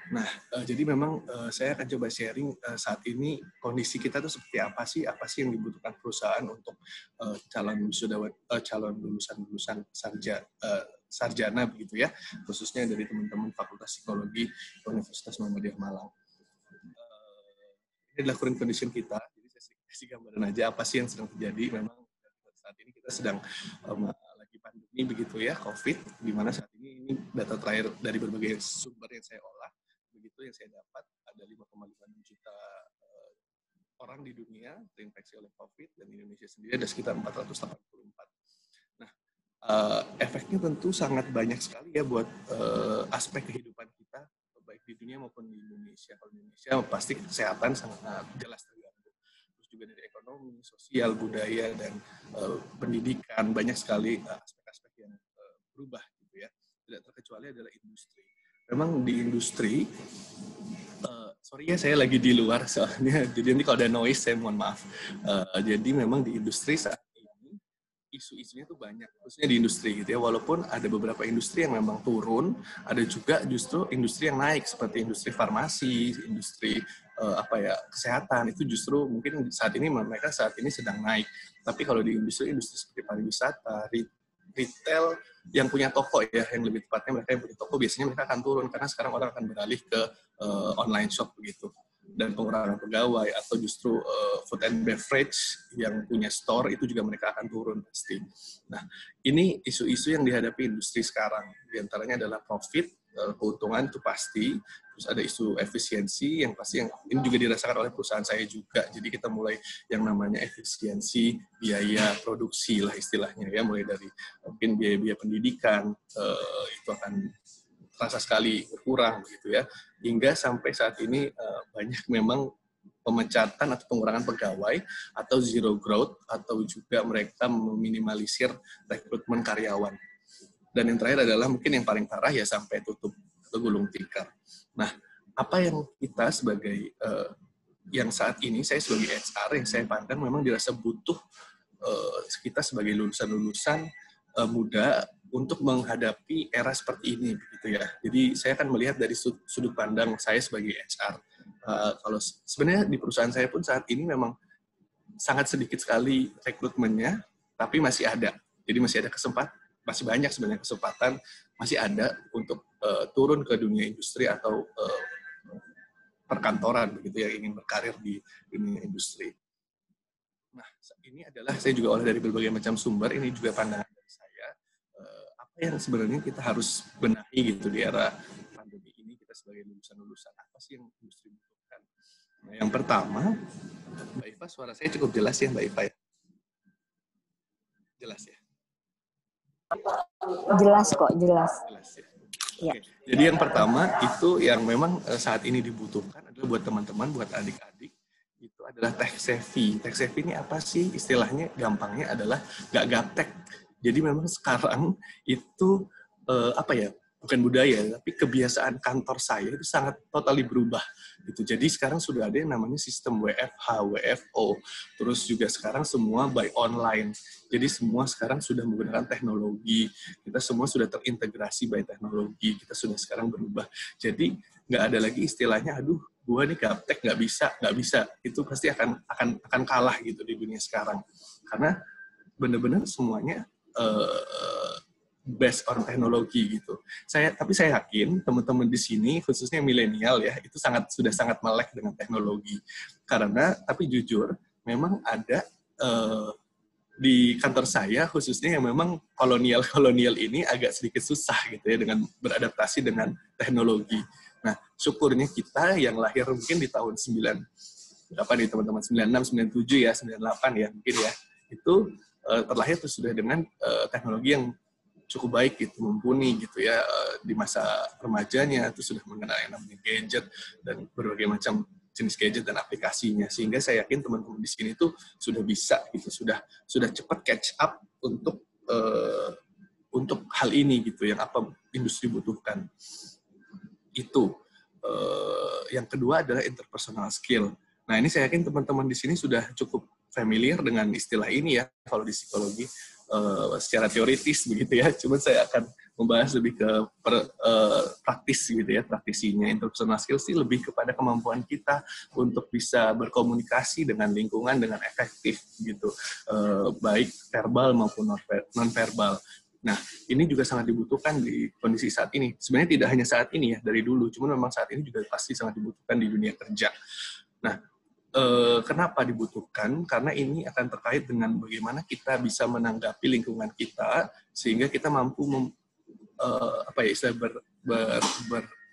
Nah, jadi memang saya akan coba sharing saat ini kondisi kita tuh seperti apa sih? Apa sih yang dibutuhkan perusahaan untuk calon lulusan sarjana begitu ya, khususnya dari teman-teman Fakultas Psikologi Universitas Muhammadiyah Malang. Ini adalah current condition kita. Jadi saya kasih gambaran aja apa sih yang sedang terjadi. Memang saat ini kita sedang lagi pandemi begitu ya, COVID, di mana saat ini data terakhir dari berbagai sumber yang saya olah, begitu yang saya dapat ada 5,56 juta orang di dunia terinfeksi oleh COVID, dan di Indonesia sendiri ada sekitar 484. Nah, efeknya tentu sangat banyak sekali ya buat aspek kehidupan kita, baik di dunia maupun di Indonesia. Kalau di Indonesia pasti kesehatan sangat jelas terganggu. Terus juga dari ekonomi, sosial, budaya, dan pendidikan, banyak sekali aspek-aspek yang berubah gitu ya. Tidak terkecuali adalah industri. Memang di industri, sorry ya saya lagi di luar soalnya, jadi nanti kalau ada noise saya mohon maaf. Jadi memang di industri saat ini isu-isunya tuh banyak, khususnya di industri gitu ya. Walaupun ada beberapa industri yang memang turun, ada juga justru industri yang naik seperti industri farmasi, industri kesehatan, itu justru mungkin saat ini mereka saat ini sedang naik. Tapi kalau di industri seperti pariwisata, retail, yang punya toko ya, yang lebih tepatnya mereka yang punya toko biasanya mereka akan turun karena sekarang orang akan beralih ke online shop begitu, dan pengurangan pegawai, atau justru food and beverage yang punya store itu juga mereka akan turun pasti. Nah, ini isu-isu yang dihadapi industri sekarang. Di antaranya adalah profit, keuntungan itu pasti. Terus ada isu efisiensi yang pasti, yang ini juga dirasakan oleh perusahaan saya juga. Jadi kita mulai yang namanya efisiensi biaya produksi lah istilahnya ya, mulai dari mungkin biaya-biaya pendidikan itu akan terasa sekali berkurang begitu ya, hingga sampai saat ini banyak memang pemecatan atau pengurangan pegawai atau zero growth, atau juga mereka meminimalisir rekrutmen karyawan. Dan yang terakhir adalah mungkin yang paling parah ya sampai tutup atau gulung tikar. Nah, apa yang kita sebagai yang saat ini saya sebagai HR yang saya pandang memang dirasa butuh kita sebagai lulusan-lulusan muda untuk menghadapi era seperti ini begitu ya. Jadi saya akan melihat dari sudut pandang saya sebagai HR. Kalau sebenarnya di perusahaan saya pun saat ini memang sangat sedikit sekali rekrutmennya, tapi masih ada. Jadi masih ada masih banyak sebenarnya kesempatan, masih ada untuk turun ke dunia industri atau perkantoran begitu ya, ingin berkarir di dunia industri. Nah, ini adalah saya juga olah dari berbagai macam sumber, ini juga pandangan dari saya, apa yang sebenarnya kita harus benahi gitu di era pandemi ini, kita sebagai lulusan-lulusan, apa sih yang industri butuhkan. Nah, yang pertama, Mbak Iva, suara saya cukup jelas ya Mbak Iva ya? Jelas ya? Jelas kok, jelas. Jelas ya. Oke. Jadi yang pertama itu yang memang saat ini dibutuhkan adalah buat teman-teman, buat adik-adik, itu adalah tech savvy. Tech savvy ini apa sih? Istilahnya gampangnya adalah nggak gaptek. Jadi memang sekarang itu bukan budaya, tapi kebiasaan kantor saya itu sangat totally berubah. Gitu. Jadi sekarang sudah ada yang namanya sistem WFH, WFO. Terus juga sekarang semua by online. Jadi semua sekarang sudah menggunakan teknologi. Kita semua sudah terintegrasi by teknologi. Kita sudah sekarang berubah. Jadi nggak ada lagi istilahnya, aduh, gua nih gaptek, nggak bisa. Itu pasti akan kalah gitu di dunia sekarang. Karena benar-benar semuanya based on teknologi gitu. Tapi saya yakin teman-teman di sini khususnya milenial ya, itu sudah sangat melek dengan teknologi. Tapi jujur memang ada di kantor saya khususnya yang memang kolonial ini agak sedikit susah gitu ya dengan beradaptasi dengan teknologi. Nah, syukurnya kita yang lahir mungkin di tahun 96, 97 ya, 98 ya mungkin ya, itu terlahir sudah dengan teknologi yang cukup baik gitu, mumpuni gitu ya, di masa remajanya itu sudah mengenal yang namanya gadget dan berbagai macam jenis gadget dan aplikasinya, sehingga saya yakin teman-teman di sini tuh sudah bisa gitu, sudah cepat catch up untuk hal ini gitu, yang apa industri butuhkan. Itu yang kedua adalah interpersonal skill. Nah, ini saya yakin teman-teman di sini sudah cukup familiar dengan istilah ini ya kalau di psikologi, secara teoritis begitu ya. Cuman saya akan membahas lebih ke praktis gitu ya, praktisinya. Interpersonal skills sih lebih kepada kemampuan kita untuk bisa berkomunikasi dengan lingkungan dengan efektif gitu, baik verbal maupun non verbal. Nah, ini juga sangat dibutuhkan di kondisi saat ini. Sebenarnya tidak hanya saat ini ya, dari dulu. Cuman memang saat ini juga pasti sangat dibutuhkan di dunia kerja. Nah, kenapa dibutuhkan? Karena ini akan terkait dengan bagaimana kita bisa menanggapi lingkungan kita, sehingga kita mampu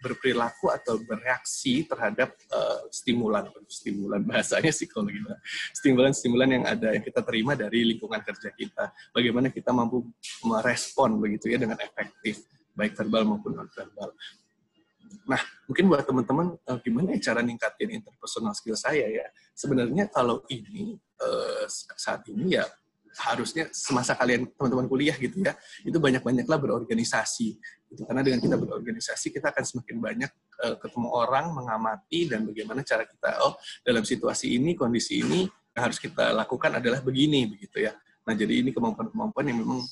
berperilaku atau bereaksi terhadap stimulan bahasanya psikologi, stimulan yang ada yang kita terima dari lingkungan kerja kita. Bagaimana kita mampu merespon begitu ya dengan efektif, baik verbal maupun non verbal. Nah, mungkin buat teman-teman gimana cara ningkatin interpersonal skill saya ya? Sebenarnya kalau ini saat ini ya harusnya semasa kalian teman-teman kuliah gitu ya, itu banyak-banyaklah berorganisasi. Gitu. Karena dengan kita berorganisasi, kita akan semakin banyak ketemu orang, mengamati, dan bagaimana cara kita, dalam situasi ini, kondisi ini, yang harus kita lakukan adalah begini, begitu ya. Nah, jadi ini kemampuan-kemampuan yang memang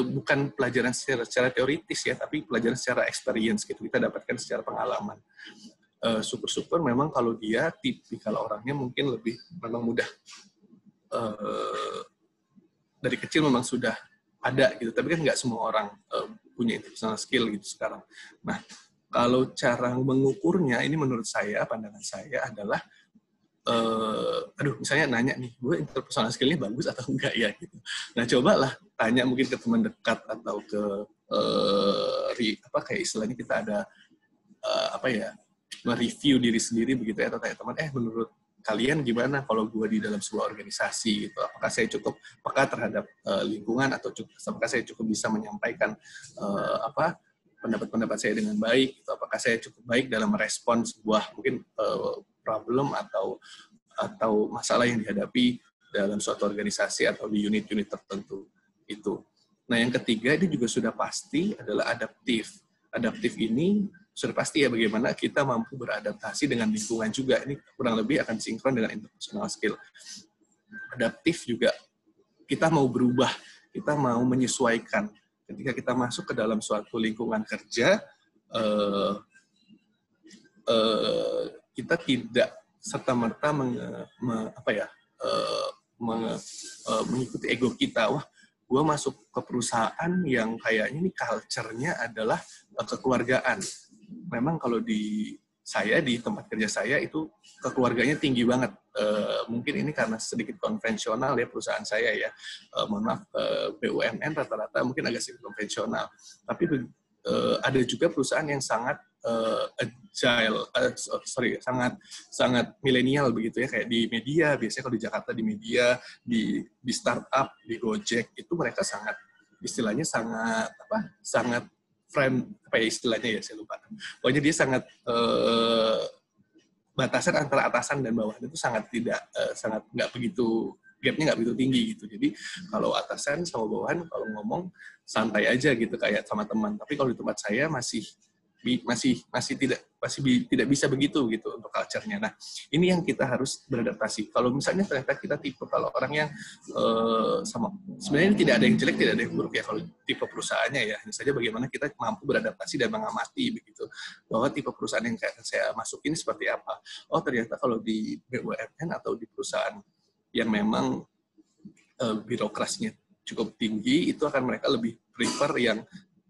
bukan pelajaran secara teoritis ya, tapi pelajaran secara experience gitu, kita dapatkan secara pengalaman. Syukur-syukur memang kalau dia tipikal orangnya mungkin lebih memang mudah, dari kecil memang sudah ada gitu, tapi kan nggak semua orang punya interpersonal skill gitu sekarang. Nah, kalau cara mengukurnya ini menurut saya, pandangan saya adalah misalnya nanya nih, gue interpersonal skill-nya bagus atau enggak ya gitu. Nah, cobalah tanya mungkin ke teman dekat atau ke kayak istilahnya kita ada mereview diri sendiri begitu ya, atau tanya teman, menurut kalian gimana kalau gue di dalam sebuah organisasi gitu, apakah saya cukup peka terhadap lingkungan, atau apakah saya cukup bisa menyampaikan pendapat-pendapat saya dengan baik, gitu. Apakah saya cukup baik dalam merespon sebuah mungkin problem atau masalah yang dihadapi dalam suatu organisasi atau di unit-unit tertentu itu. Nah, yang ketiga ini juga sudah pasti adalah adaptif. Adaptif ini sudah pasti ya, bagaimana kita mampu beradaptasi dengan lingkungan juga. Ini kurang lebih akan sinkron dengan interpersonal skill. Adaptif juga, kita mau berubah, kita mau menyesuaikan. Ketika kita masuk ke dalam suatu lingkungan kerja, kita tidak serta-merta mengikuti ego kita. Wah, gue masuk ke perusahaan yang kayaknya ini culture-nya adalah kekeluargaan. Memang kalau di tempat kerja saya itu kekeluarganya tinggi banget. Mungkin ini karena sedikit konvensional ya perusahaan saya ya. Mohon maaf, BUMN rata-rata mungkin agak sedikit konvensional. Tapi ada juga perusahaan yang sangat agile, sangat milenial begitu ya, kayak di media. Biasanya kalau di Jakarta di media, di startup, di Gojek itu mereka sangat friend, istilahnya ya, saya lupa. Pokoknya dia sangat batasan antara atasan dan bawahan itu sangat nggak begitu, gapnya nggak begitu tinggi gitu. Jadi kalau atasan sama bawahan kalau ngomong santai aja gitu kayak sama teman. Tapi kalau di tempat saya masih tidak bisa begitu gitu untuk culture-nya. Nah, ini yang kita harus beradaptasi. Kalau misalnya ternyata kita tipe kalau orang yang sebenarnya ini tidak ada yang jelek, tidak ada yang buruk ya kalau tipe perusahaannya ya. Hanya saja bagaimana kita mampu beradaptasi dan mengamati begitu. Bahwa tipe perusahaan yang kayak saya masuk ini seperti apa. Oh, ternyata kalau di BUMN atau di perusahaan yang memang birokrasinya cukup tinggi, itu akan mereka lebih prefer yang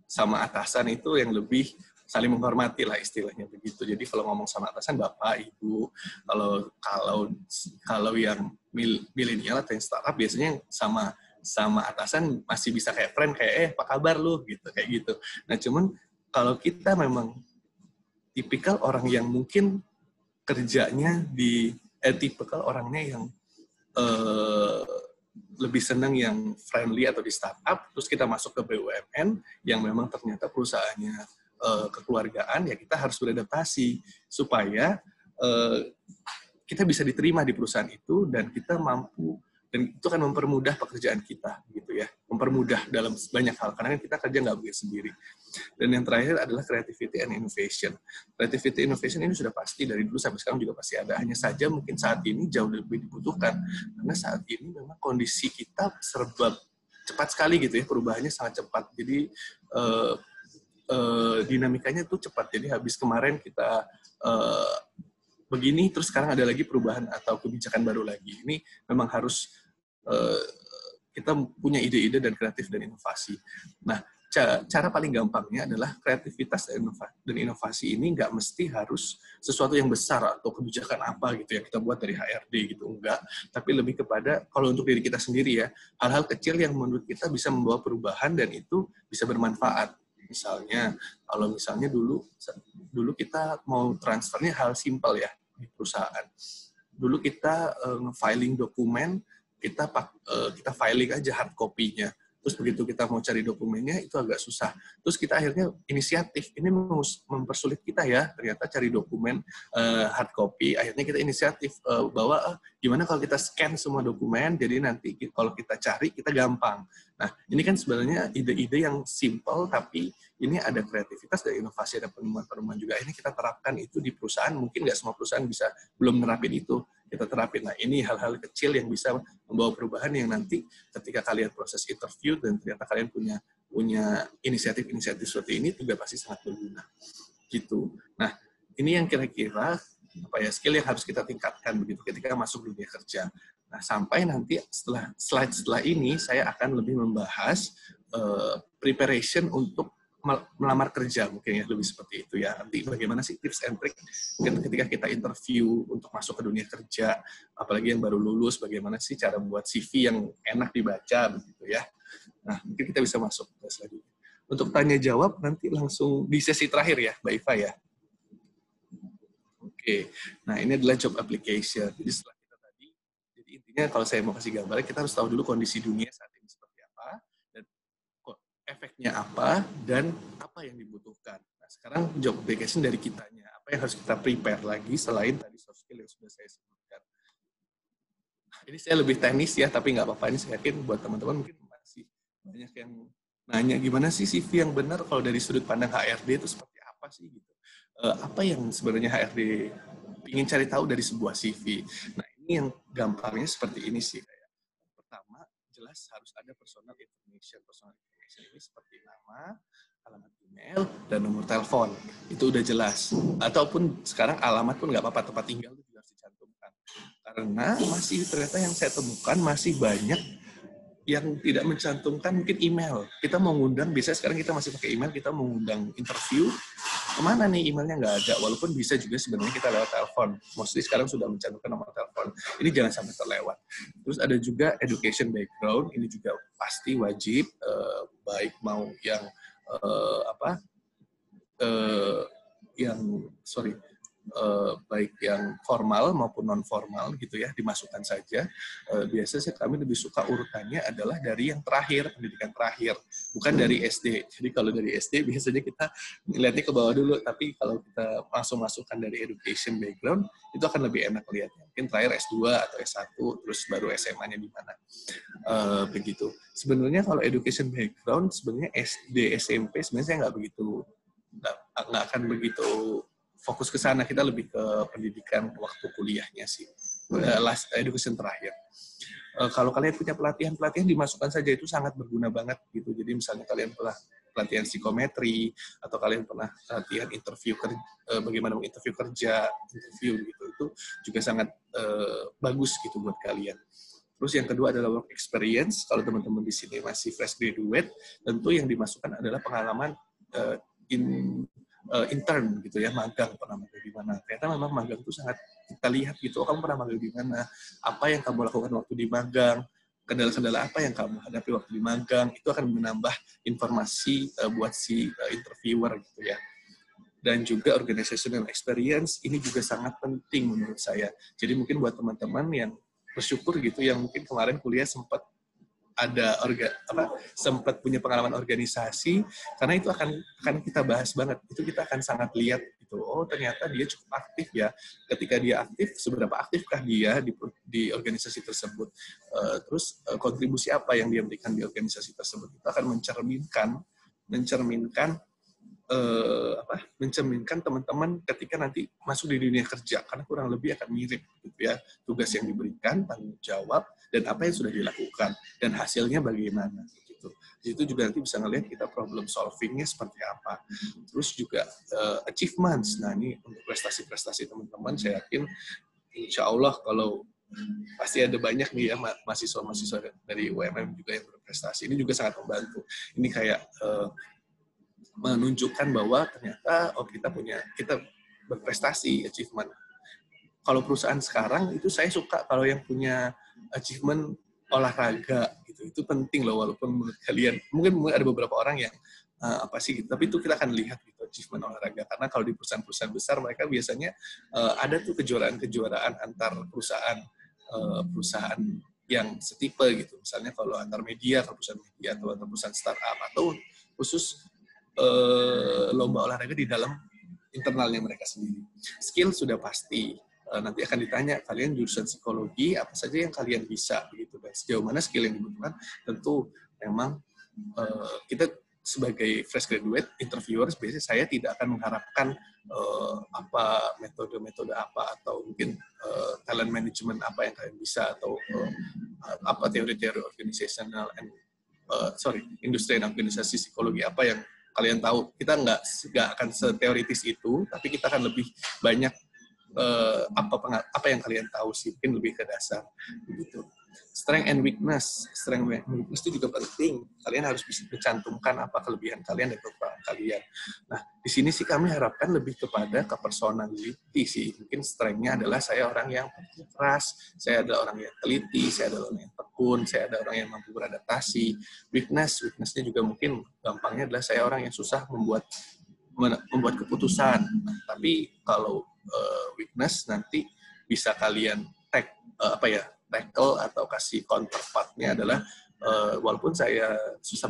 sama atasan itu yang lebih saling menghormati lah istilahnya begitu. Jadi kalau ngomong sama atasan bapak, ibu, kalau yang milenial atau yang startup biasanya sama atasan masih bisa kayak friend, kayak apa kabar lu gitu, kayak gitu. Nah, cuman kalau kita memang tipikal orang yang mungkin kerjanya tipikal orangnya yang lebih senang yang friendly atau di startup, terus kita masuk ke BUMN yang memang ternyata perusahaannya kekeluargaan, ya kita harus beradaptasi supaya kita bisa diterima di perusahaan itu dan kita mampu, dan itu akan mempermudah pekerjaan kita gitu ya, mempermudah dalam banyak hal karena kita kerja nggak begitu sendiri. Dan yang terakhir adalah creativity and innovation. Creativity and innovation ini sudah pasti dari dulu sampai sekarang juga pasti ada. Hanya saja mungkin saat ini jauh lebih dibutuhkan karena saat ini memang kondisi kita serba cepat sekali gitu ya, perubahannya sangat cepat. Jadi dinamikanya tuh cepat. Jadi habis kemarin kita begini, terus sekarang ada lagi perubahan atau kebijakan baru lagi. Ini memang harus kita punya ide-ide dan kreatif dan inovasi. Nah, cara paling gampangnya adalah kreativitas dan inovasi ini nggak mesti harus sesuatu yang besar atau kebijakan apa gitu yang kita buat dari HRD gitu, enggak. Tapi lebih kepada, kalau untuk diri kita sendiri ya, hal-hal kecil yang menurut kita bisa membawa perubahan dan itu bisa bermanfaat. Misalnya, kalau misalnya dulu kita mau transfernya hal simpel ya di perusahaan. Dulu kita filing dokumen, kita filing aja hard copy-nya. Terus begitu kita mau cari dokumennya, itu agak susah. Terus kita akhirnya inisiatif, ini mempersulit kita ya, ternyata cari dokumen hard copy, akhirnya kita inisiatif bahwa gimana kalau kita scan semua dokumen, jadi nanti kalau kita cari, kita gampang. Nah, ini kan sebenarnya ide-ide yang simple, tapi ini ada kreativitas dan inovasi, ada penemuan-penemuan juga. Ini kita terapkan itu di perusahaan, mungkin nggak semua perusahaan bisa belum nerapin itu, kita terapin. Nah, ini hal-hal kecil yang bisa membawa perubahan yang nanti ketika kalian proses interview dan ternyata kalian punya inisiatif-inisiatif seperti ini juga pasti sangat berguna. Gitu. Nah, ini yang kira-kira skill yang harus kita tingkatkan begitu ketika masuk dunia kerja. Nah, sampai nanti setelah ini saya akan lebih membahas preparation untuk melamar kerja, mungkin ya lebih seperti itu ya. Nanti bagaimana sih tips and trick ketika kita interview untuk masuk ke dunia kerja, apalagi yang baru lulus, bagaimana sih cara buat CV yang enak dibaca begitu ya. Nah, mungkin kita bisa masuk ke selanjutnya. Untuk tanya jawab nanti langsung di sesi terakhir ya, Mbak Iva ya. Oke. Nah, ini adalah job application. Jadi setelah kita tadi, jadi intinya kalau saya mau kasih gambaran, kita harus tahu dulu kondisi dunia saat ini seperti apa, dan efeknya apa, dan apa yang dibutuhkan. Nah, sekarang job application dari kitanya. Apa yang harus kita prepare lagi selain tadi soft skill yang sudah saya sebutkan. Nah, ini saya lebih teknis ya, tapi nggak apa-apa. Ini saya yakin buat teman-teman mungkin masih banyak yang nanya, gimana sih CV yang benar kalau dari sudut pandang HRD itu seperti apa sih gitu. Apa yang sebenarnya HRD ingin cari tahu dari sebuah CV. Nah, ini yang gampangnya seperti ini sih. Pertama, jelas harus ada personal information. Personal information ini seperti nama, alamat email, dan nomor telepon. Itu udah jelas. Ataupun sekarang alamat pun nggak apa-apa, tempat tinggal itu juga harus dicantumkan. Karena masih ternyata yang saya temukan masih banyak yang tidak mencantumkan mungkin email. Kita mau ngundang, biasanya sekarang kita masih pakai email, kita mau ngundang interview, kemana nih emailnya nggak ada, walaupun bisa juga sebenarnya kita lewat telepon. Mostly sekarang sudah mencantumkan nomor telepon. Ini jangan sampai terlewat. Terus ada juga education background, ini juga pasti wajib, baik mau yang baik yang formal maupun non formal gitu ya, dimasukkan saja. Biasanya sih kami lebih suka urutannya adalah dari yang terakhir, pendidikan terakhir, bukan dari SD. Jadi kalau dari SD biasanya kita lihatnya ke bawah dulu, tapi kalau kita langsung masukkan dari education background itu akan lebih enak lihatnya. Mungkin terakhir S2 atau S1 terus baru SMA-nya di mana. Begitu. Sebenarnya kalau education background sebenarnya SD, SMP sebenarnya saya nggak akan begitu fokus ke sana, kita lebih ke pendidikan waktu kuliahnya sih, last education terakhir. Kalau kalian punya pelatihan dimasukkan saja, itu sangat berguna banget gitu. Jadi misalnya kalian pernah pelatihan psikometri atau kalian pernah latihan interview bagaimana menginterview kerja, interview gitu, itu juga sangat bagus gitu buat kalian. Terus yang kedua adalah work experience. Kalau teman-teman di sini masih fresh graduate, tentu yang dimasukkan adalah pengalaman intern gitu ya, magang, pernah magang di mana. Ternyata memang magang itu sangat kita lihat gitu, kamu pernah magang di mana, apa yang kamu lakukan waktu di magang, kendala-kendala apa yang kamu hadapi waktu di magang, itu akan menambah informasi buat si interviewer gitu ya. Dan juga organizational experience, ini juga sangat penting menurut saya. Jadi mungkin buat teman-teman yang bersyukur gitu, yang mungkin kemarin kuliah sempat sempat punya pengalaman organisasi, karena itu akan kita bahas banget, itu kita akan sangat lihat gitu, oh ternyata dia cukup aktif ya, ketika dia aktif, seberapa aktifkah dia di organisasi tersebut, terus kontribusi apa yang dia berikan di organisasi tersebut, itu akan mencerminkan teman-teman ketika nanti masuk di dunia kerja, karena kurang lebih akan mirip gitu ya, tugas yang diberikan, tanggung jawab, dan apa yang sudah dilakukan dan hasilnya bagaimana gitu. Di situ juga nanti bisa ngelihat kita problem solvingnya seperti apa. Terus juga achievements. Nah ini untuk prestasi-prestasi teman-teman, saya yakin insya Allah kalau pasti ada banyak nih ya mahasiswa-mahasiswa dari UMM juga yang berprestasi. Ini juga sangat membantu. Ini kayak menunjukkan bahwa ternyata kita berprestasi, achievement. Kalau perusahaan sekarang itu saya suka kalau yang punya achievement olahraga gitu, itu penting loh, walaupun menurut kalian mungkin ada beberapa orang yang apa sih gitu, tapi itu kita akan lihat gitu achievement olahraga, karena kalau di perusahaan-perusahaan besar mereka biasanya ada tuh kejuaraan-kejuaraan antar perusahaan yang setipe gitu, misalnya kalau antar media, kalau perusahaan media atau antar perusahaan startup, atau khusus lomba olahraga di dalam internalnya mereka sendiri. Skill sudah pasti. Nanti akan ditanya, kalian jurusan psikologi, apa saja yang kalian bisa, begitu. Dan sejauh mana skill yang dibutuhkan, tentu memang kita sebagai fresh graduate, interviewers, biasanya saya tidak akan mengharapkan apa metode-metode apa, atau mungkin talent management apa yang kalian bisa, atau apa teori-teori organizational industri dan organisasi psikologi apa yang kalian tahu. Kita nggak akan seteoritis itu, tapi kita akan lebih banyak apa yang kalian tahu sih, mungkin lebih ke dasar begitu. Strength and weakness itu juga penting. Kalian harus bisa mencantumkan apa kelebihan kalian dan kekurangan kalian. Nah, di sini sih kami harapkan lebih kepada ke personality sih. Mungkin strength-nya adalah saya orang yang keras, saya adalah orang yang teliti, saya adalah orang yang tekun, saya adalah orang yang mampu beradaptasi. Weakness-nya juga mungkin gampangnya adalah saya orang yang susah membuat keputusan. Nah, tapi kalau weakness nanti bisa kalian tackle atau kasih counterpart-nya adalah walaupun saya susah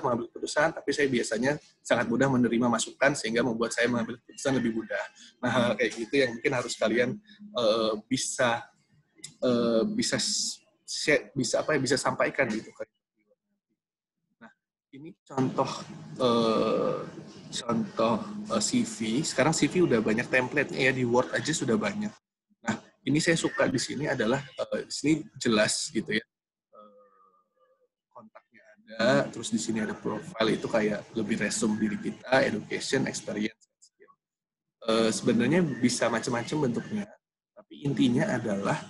mengambil keputusan, tapi saya biasanya sangat mudah menerima masukan sehingga membuat saya mengambil keputusan lebih mudah. Nah, kayak gitu yang mungkin harus kalian bisa sampaikan gitu. Nah, ini contoh CV. Sekarang CV udah banyak template-nya ya, di Word aja sudah banyak. Nah, ini saya suka di sini adalah di sini jelas gitu ya. Kontaknya ada, terus di sini ada profile, itu kayak lebih resume diri kita, education, experience, skill. Sebenarnya bisa macam-macam bentuknya, tapi intinya adalah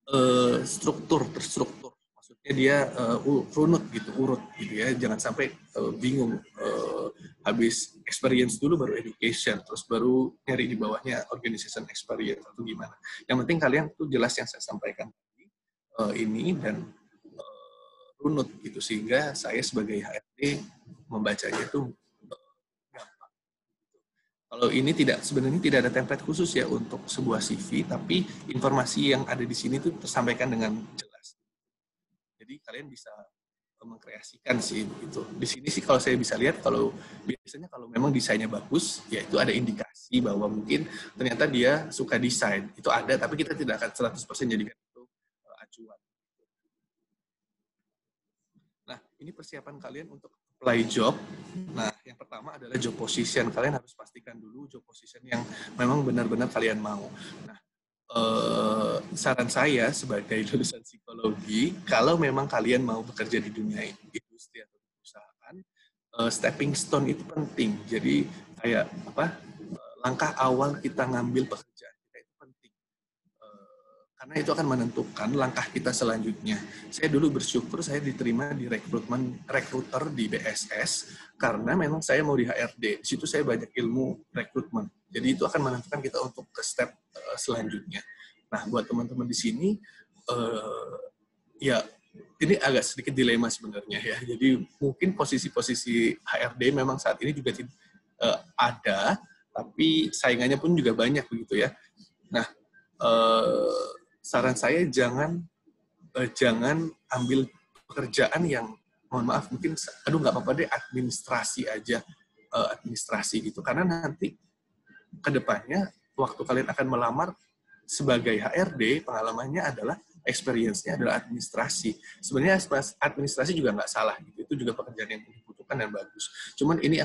terstruktur. Maksudnya dia urut gitu ya. Jangan sampai bingung. Habis experience dulu baru education, terus baru nyari di bawahnya organization experience atau gimana. Yang penting kalian tuh jelas yang saya sampaikan tadi ini dan runut gitu, sehingga saya sebagai HRD membacanya itu gampang. Kalau ini sebenarnya tidak ada template khusus ya untuk sebuah CV, tapi informasi yang ada di sini tuh tersampaikan dengan jelas. Jadi kalian bisa mengkreasikan sih begitu. Di sini sih kalau saya bisa lihat, kalau biasanya kalau memang desainnya bagus, ya itu ada indikasi bahwa mungkin ternyata dia suka desain. Itu ada, tapi kita tidak akan 100% jadikan itu acuan. Nah, ini persiapan kalian untuk apply job. Nah, yang pertama adalah job position. Kalian harus pastikan dulu job position yang memang benar-benar kalian mau. Nah, saran saya sebagai lulusan psikologi, kalau memang kalian mau bekerja di dunia industri atau perusahaan, stepping stone itu penting. Jadi kayak langkah awal kita ngambil pekerjaan kita itu penting. Karena itu akan menentukan langkah kita selanjutnya. Saya dulu bersyukur saya diterima di rekruter di BSS karena memang saya mau di HRD. Di situ saya banyak ilmu rekrutmen. Jadi itu akan menentukan kita untuk ke step selanjutnya. Nah, buat teman-teman di sini, ya ini agak sedikit dilema sebenarnya ya. Jadi mungkin posisi-posisi HRD memang saat ini juga ada, tapi saingannya pun juga banyak begitu ya. Nah, saran saya jangan ambil pekerjaan yang, mohon maaf, mungkin nggak apa-apa deh administrasi aja, administrasi gitu, karena nanti kedepannya waktu kalian akan melamar sebagai HRD, pengalamannya adalah experience-nya adalah administrasi. Sebenarnya administrasi juga nggak salah gitu, itu juga pekerjaan yang dibutuhkan dan bagus. Cuman ini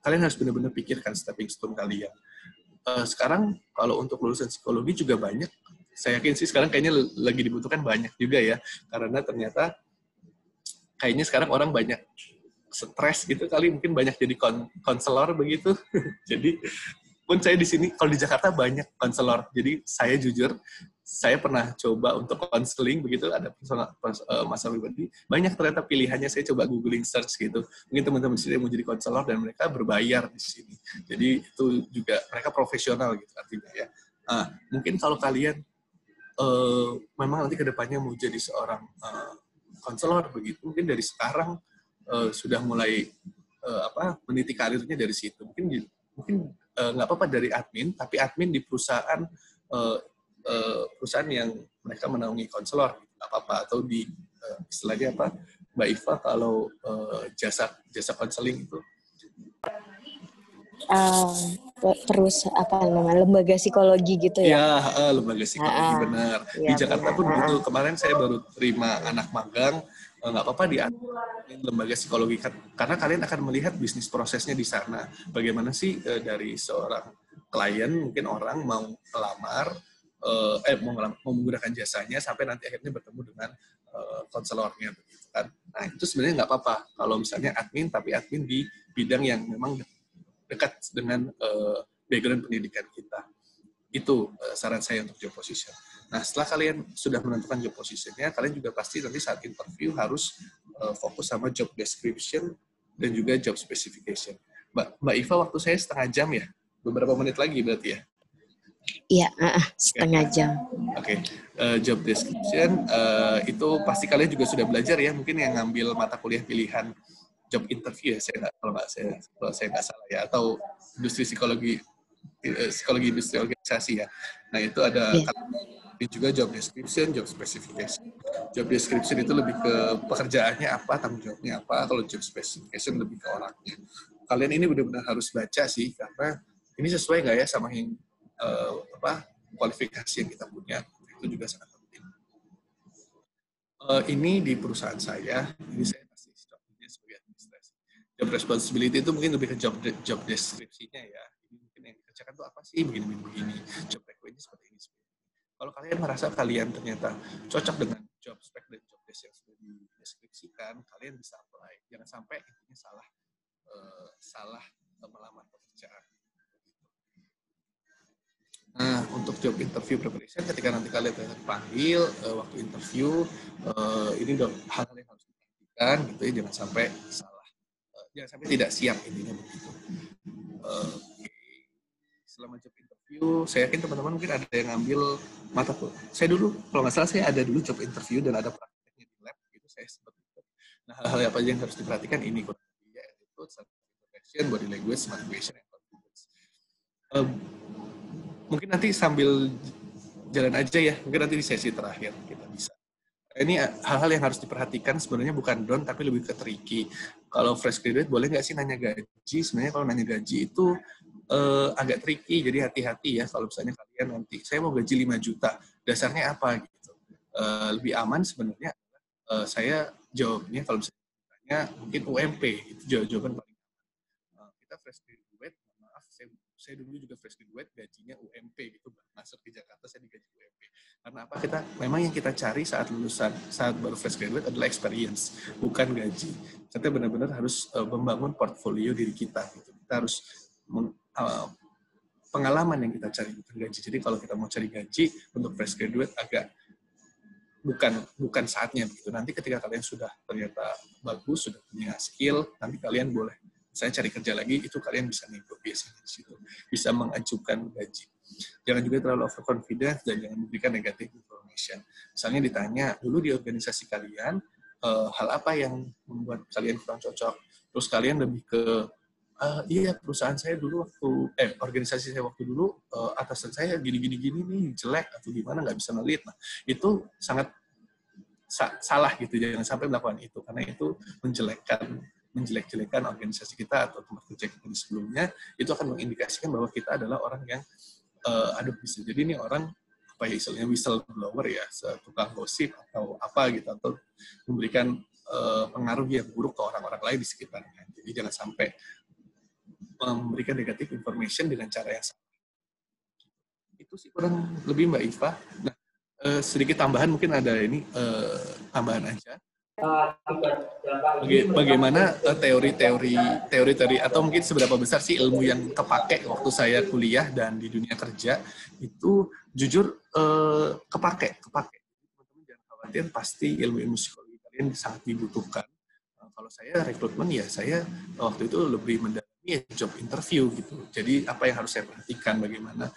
kalian harus benar-benar pikirkan stepping stone kalian. Sekarang kalau untuk lulusan psikologi juga banyak Saya yakin sih sekarang kayaknya lagi dibutuhkan banyak juga ya, karena ternyata kayaknya sekarang orang banyak stres gitu kali, mungkin banyak jadi konselor begitu. Jadi pun saya di sini, kalau di Jakarta banyak konselor. Jadi saya jujur, saya pernah coba untuk konseling begitu, ada masalah pribadi. Banyak ternyata pilihannya, saya coba googling search gitu. Mungkin teman-teman di sini mau jadi konselor dan mereka berbayar di sini. Jadi itu juga mereka profesional gitu artinya ya. Mungkin kalau kalian memang nanti kedepannya mau jadi seorang konselor begitu, mungkin dari sekarang sudah mulai meniti karirnya dari situ. Mungkin nggak apa-apa dari admin, tapi admin di perusahaan perusahaan yang mereka menaungi konselor, nggak apa-apa. Atau di istilahnya apa, Mbak Iva, kalau jasa konseling itu terus apa namanya, lembaga psikologi gitu ya? Ya, lembaga psikologi benar. Di Ya, Jakarta benar. pun begitu. Kemarin saya baru terima anak magang, nggak apa-apa di lembaga psikologi, karena kalian akan melihat bisnis prosesnya di sana. Bagaimana sih dari seorang klien, mungkin orang mau melamar, mau menggunakan jasanya sampai nanti akhirnya bertemu dengan konselornya begitu kan. Nah, itu sebenarnya nggak apa-apa kalau misalnya admin, tapi admin di bidang yang memang dekat dengan background pendidikan kita. Itu saran saya untuk job position. Nah, setelah kalian sudah menentukan job positionnya, kalian juga pasti nanti saat interview harus fokus sama job description dan juga job specification. Mbak Iva, waktu saya setengah jam ya? Beberapa menit lagi berarti ya? Iya, setengah jam. Oke. Job description, itu pasti kalian juga sudah belajar ya, mungkin yang ngambil mata kuliah pilihan job interview ya, kalau saya nggak salah ya, atau industri psikologi industri organisasi ya. Nah, itu ada juga job description, job specification. Job description itu lebih ke pekerjaannya apa, tanggung jawabnya apa. Kalau job specification lebih ke orangnya. Kalian ini benar-benar harus baca sih, karena ini sesuai nggak ya sama yang kualifikasi yang kita punya. Itu juga sangat penting. Ini di perusahaan saya, ini saya kasih contohnya sebagai administrasi. Job responsibility itu mungkin lebih ke job deskripsinya ya. Mungkin yang dikerjakan itu apa sih, begini. Job requirement seperti ini. Kalau kalian merasa kalian ternyata cocok dengan job spec dan job desk yang sudah dideskripsikan, kalian bisa apply. Jangan sampai intinya salah melamar pekerjaan. Nah, untuk job interview preparation, ketika nanti kalian terpanggil waktu interview, ini hal-hal yang harus diperhatikan, gitu ya, jangan sampai salah, jangan sampai tidak siap, intinya begitu. Selama job interview, saya yakin teman-teman mungkin ada yang ngambil mata kuliah. Saya dulu, kalau nggak salah, saya ada dulu job interview dan ada prakteknya di lab, gitu, saya sempat itu. Nah, hal-hal apa aja yang harus diperhatikan ini, yaitu self-introduction, body language, motivation, and confidence. Mungkin nanti sambil jalan aja ya, mungkin nanti di sesi terakhir kita bisa. Ini hal-hal yang harus diperhatikan, sebenarnya bukan down, tapi lebih ke tricky. Kalau fresh graduate, boleh nggak sih nanya gaji? Sebenarnya kalau nanya gaji itu agak tricky, jadi hati-hati ya kalau misalnya kalian nanti, saya mau gaji 5 juta, dasarnya apa gitu. Lebih aman sebenarnya, saya jawabnya kalau misalnya mungkin UMP, itu jawaban paling aman. Kita fresh graduate, maaf, saya dulu juga fresh graduate, gajinya UMP gitu, masuk ke Jakarta saya digaji UMP. Karena apa? Memang yang kita cari saat baru fresh graduate adalah experience, bukan gaji. Kita benar-benar harus membangun portfolio diri kita gitu. Kita harus pengalaman yang kita cari, bukan gaji. Jadi kalau kita mau cari gaji untuk fresh graduate agak bukan saatnya begitu. Nanti ketika kalian sudah ternyata bagus, sudah punya skill, nanti kalian boleh saya cari kerja lagi, itu kalian bisa nego biasanya di situ, bisa mengajukan gaji. Jangan juga terlalu overconfident dan jangan memberikan negative information. Misalnya ditanya dulu di organisasi kalian hal apa yang membuat kalian kurang cocok, terus kalian lebih ke iya, perusahaan saya dulu organisasi saya waktu dulu atasan saya gini nih, jelek atau gimana, nggak bisa ngelit. Nah, itu sangat salah gitu, jangan sampai melakukan itu, karena itu menjelek-jelekan organisasi kita atau tempat kerja kita di sebelumnya. Itu akan mengindikasikan bahwa kita adalah orang yang bisa jadi ini orang apa ya, istilahnya whistleblower ya, tukang gosip atau apa gitu, atau memberikan pengaruh yang buruk ke orang-orang lain di sekitarnya. Jadi jangan sampai memberikan negative information dengan cara yang salah. Itu sih kurang lebih Mbak Iva. Nah, Sedikit tambahan mungkin ada ini tambahan aja. Bagaimana teori-teori atau mungkin seberapa besar sih ilmu yang kepake waktu saya kuliah dan di dunia kerja itu jujur kepake. Teman-teman jangan khawatir, pasti ilmu-ilmu psikologi kalian sangat dibutuhkan. Kalau saya rekrutmen ya saya waktu itu lebih mendalami ya job interview gitu. Jadi apa yang harus saya perhatikan, bagaimana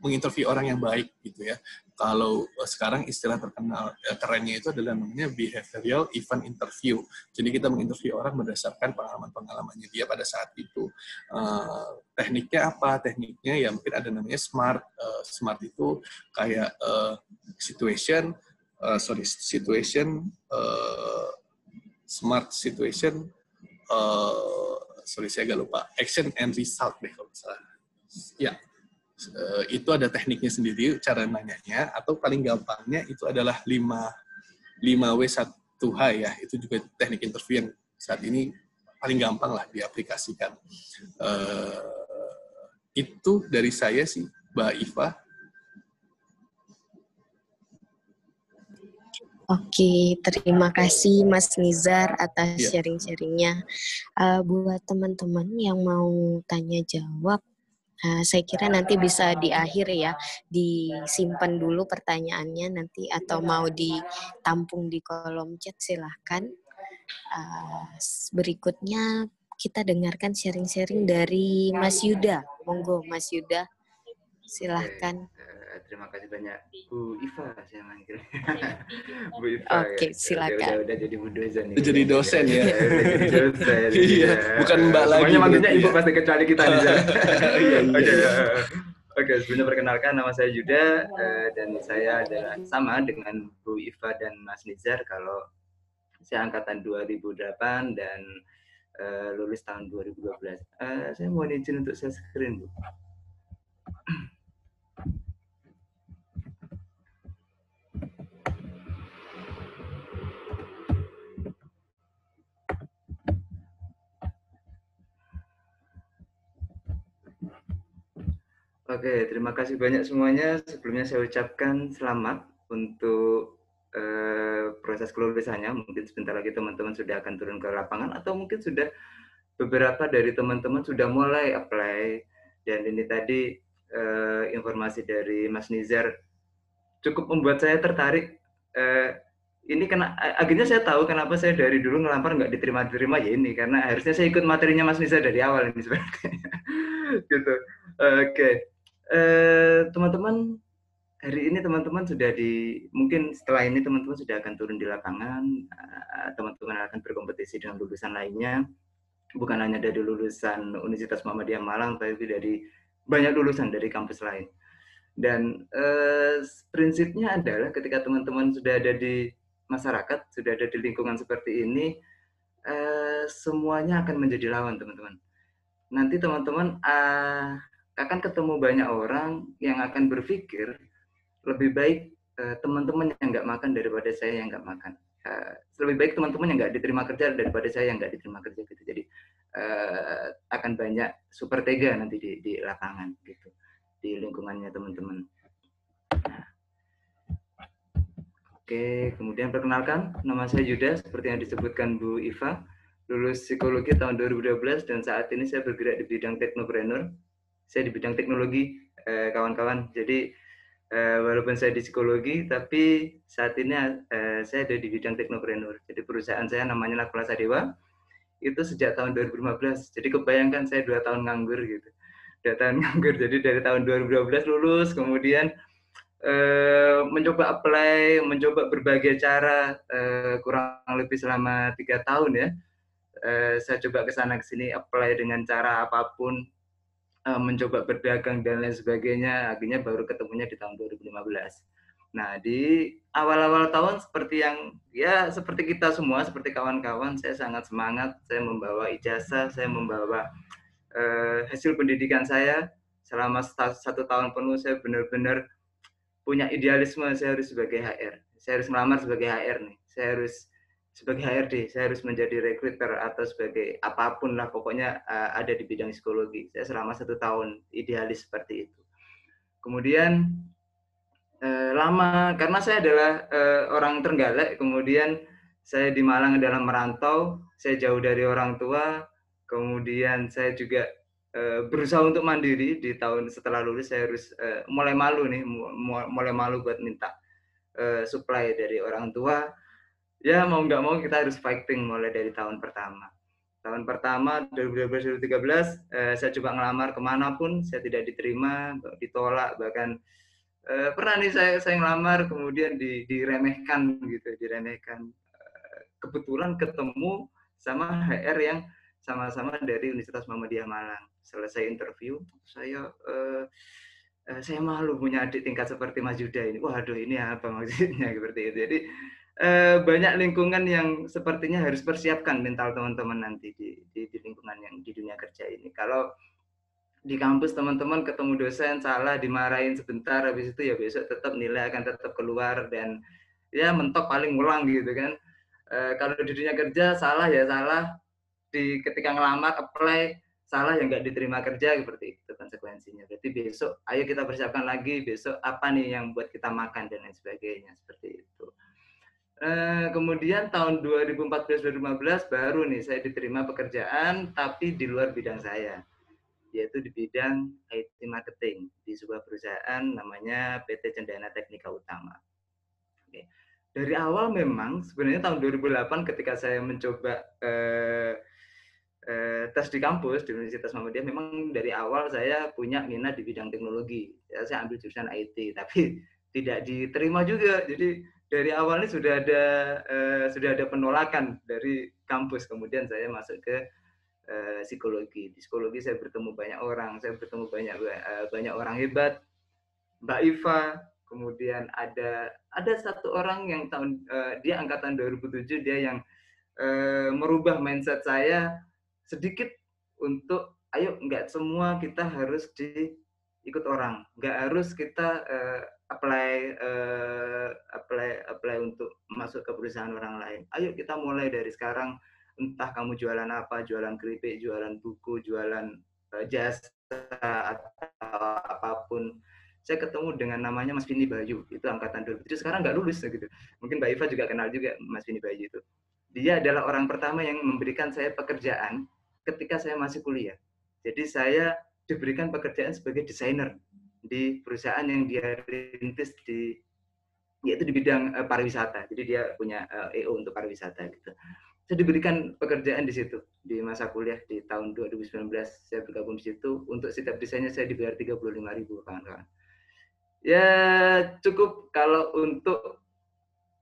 menginterview orang yang baik gitu ya. Kalau sekarang istilah terkenal kerennya itu adalah namanya behavioral event interview. Jadi kita menginterview orang berdasarkan pengalaman-pengalamannya dia pada saat itu. Tekniknya apa? Tekniknya ya mungkin ada namanya SMART. SMART itu kayak SMART situation, saya agak lupa, action and result deh kalau misalnya. Ya, itu ada tekniknya sendiri, cara nanyanya, atau paling gampangnya itu adalah 5W1H ya, itu juga teknik interview yang saat ini paling gampang lah diaplikasikan. Itu dari saya sih, Mbak Iva. Oke, terima kasih Mas Nizar atas sharing-sharingnya. Buat teman-teman yang mau tanya jawab, saya kira nanti bisa di akhir ya, disimpan dulu pertanyaannya nanti atau mau ditampung di kolom chat silahkan. Berikutnya kita dengarkan sharing-sharing dari Mas Yuda. Monggo Mas Yuda, silahkan. Terima kasih banyak Bu Iva, saya manggil. Bu Iva. Oke, silakan. Udah jadi Bu dosen nih. Jadi dosen ya. Jadi dosen. Iya, bukan Mbak lagi. Semuanya manggilnya Ibu pasti kecuali kita nih. Iya. Oke, sebelumnya perkenalkan nama saya Yuda dan saya adalah sama dengan Bu Iva dan Mas Nizar. Kalau saya angkatan 2008 dan lulus tahun 2012. Saya mohon izin untuk share screen, Bu. Oke, terima kasih banyak semuanya. Sebelumnya saya ucapkan selamat untuk proses kelulusannya. Mungkin sebentar lagi teman-teman sudah akan turun ke lapangan atau mungkin sudah beberapa dari teman-teman sudah mulai apply. Dan ini tadi informasi dari Mas Nizar cukup membuat saya tertarik. Ini akhirnya saya tahu kenapa saya dari dulu ngelamar nggak diterima ya ini, karena harusnya saya ikut materinya Mas Nizar dari awal ini sebenarnya. Gitu. Oke. Teman-teman, hari ini teman-teman sudah mungkin setelah ini teman-teman sudah akan turun di lapangan, teman-teman akan berkompetisi dengan lulusan lainnya, bukan hanya dari lulusan Universitas Muhammadiyah Malang, tapi dari banyak lulusan dari kampus lain. Dan prinsipnya adalah ketika teman-teman sudah ada di masyarakat, sudah ada di lingkungan seperti ini, semuanya akan menjadi lawan, teman-teman. Nanti teman-teman akan ketemu banyak orang yang akan berpikir lebih baik teman-teman yang nggak makan daripada saya yang nggak makan. Lebih baik teman-teman yang nggak diterima kerja daripada saya yang nggak diterima kerja gitu. Jadi akan banyak super tega nanti di lapangan gitu, di lingkungannya teman-teman. Oke, kemudian perkenalkan, nama saya Yuda, seperti yang disebutkan Bu Iva, lulus psikologi tahun 2012 dan saat ini saya bergerak di bidang teknopreneur. Saya di bidang teknologi, kawan-kawan. Jadi walaupun saya di psikologi, tapi saat ini saya ada di bidang teknopreneur. Jadi perusahaan saya namanya Nakula Sadewa. Itu sejak tahun 2015. Jadi kebayangkan saya 2 tahun nganggur gitu. 2 tahun nganggur. Jadi dari tahun 2012 lulus, kemudian mencoba apply, mencoba berbagai cara, kurang lebih selama 3 tahun ya. Saya coba ke sana ke sini apply dengan cara apapun, mencoba berdagang dan lain sebagainya, akhirnya baru ketemunya di tahun 2015. Nah, di awal-awal tahun seperti kita semua, seperti kawan-kawan, saya sangat semangat, saya membawa ijazah, saya membawa hasil pendidikan saya. Selama 1 tahun penuh saya benar-benar punya idealisme, saya harus sebagai HR. Saya harus melamar sebagai HR nih. Saya harus sebagai HRD, saya harus menjadi recruiter atau sebagai apapun lah, pokoknya ada di bidang psikologi. Saya selama 1 tahun idealis seperti itu. Kemudian Lama, karena saya adalah orang Trenggalek, kemudian saya di Malang adalah merantau, saya jauh dari orang tua, kemudian saya juga berusaha untuk mandiri. Di tahun setelah lulus saya harus mulai malu nih, mulai malu buat minta supply dari orang tua. Ya mau nggak mau kita harus fighting mulai dari tahun pertama. Tahun pertama 2012-2013 saya coba ngelamar kemanapun, saya tidak diterima, ditolak, bahkan pernah nih saya ngelamar kemudian diremehkan gitu, diremehkan. Kebetulan ketemu sama HR yang sama-sama dari Universitas Muhammadiyah Malang. Selesai interview, saya malu punya adik tingkat seperti Mas Yuda ini. Waduh, ini apa maksudnya seperti itu. Jadi banyak lingkungan yang sepertinya harus persiapkan mental teman-teman nanti di lingkungan yang di dunia kerja ini. Kalau di kampus teman-teman ketemu dosen salah, dimarahin sebentar, habis itu ya besok tetap nilai akan tetap keluar dan ya mentok paling ngulang gitu kan. Kalau di dunia kerja salah ya salah, ketika ngelamar apply salah ya nggak diterima kerja, seperti itu konsekuensinya. Berarti besok ayo kita persiapkan lagi, besok apa nih yang buat kita makan dan lain sebagainya, seperti itu. Kemudian tahun 2014-2015 baru nih saya diterima pekerjaan tapi di luar bidang saya, yaitu di bidang IT marketing di sebuah perusahaan namanya PT Cendana Teknika Utama. Oke. Dari awal memang sebenarnya tahun 2008 ketika saya mencoba tes di kampus di Universitas Muhammadiyah, memang dari awal saya punya minat di bidang teknologi. Ya, saya ambil jurusan IT, tapi tidak diterima juga. Jadi dari awal ini sudah ada penolakan dari kampus. Kemudian saya masuk ke psikologi. Di psikologi saya bertemu banyak orang, saya bertemu banyak orang hebat, Mbak Iva, kemudian ada satu orang yang dia angkatan 2007, dia yang merubah mindset saya sedikit untuk ayo nggak semua kita harus ikut orang, nggak harus kita apply untuk masuk ke perusahaan orang lain. Ayo kita mulai dari sekarang, entah kamu jualan apa, jualan keripik, jualan buku, jualan jasa atau apapun. Saya ketemu dengan namanya Mas Vini Bayu, itu angkatan 2007, sekarang nggak lulus gitu. Mungkin Mbak Iva juga kenal juga Mas Vini Bayu itu. Dia adalah orang pertama yang memberikan saya pekerjaan ketika saya masih kuliah. Jadi saya diberikan pekerjaan sebagai desainer di perusahaan yang dia rintis yaitu di bidang pariwisata. Jadi dia punya EO untuk pariwisata gitu. Saya diberikan pekerjaan di situ di masa kuliah di tahun 2019. Saya bergabung di situ. Untuk setiap desainnya saya dibayar 35.000 kawan-kawan. Ya cukup kalau untuk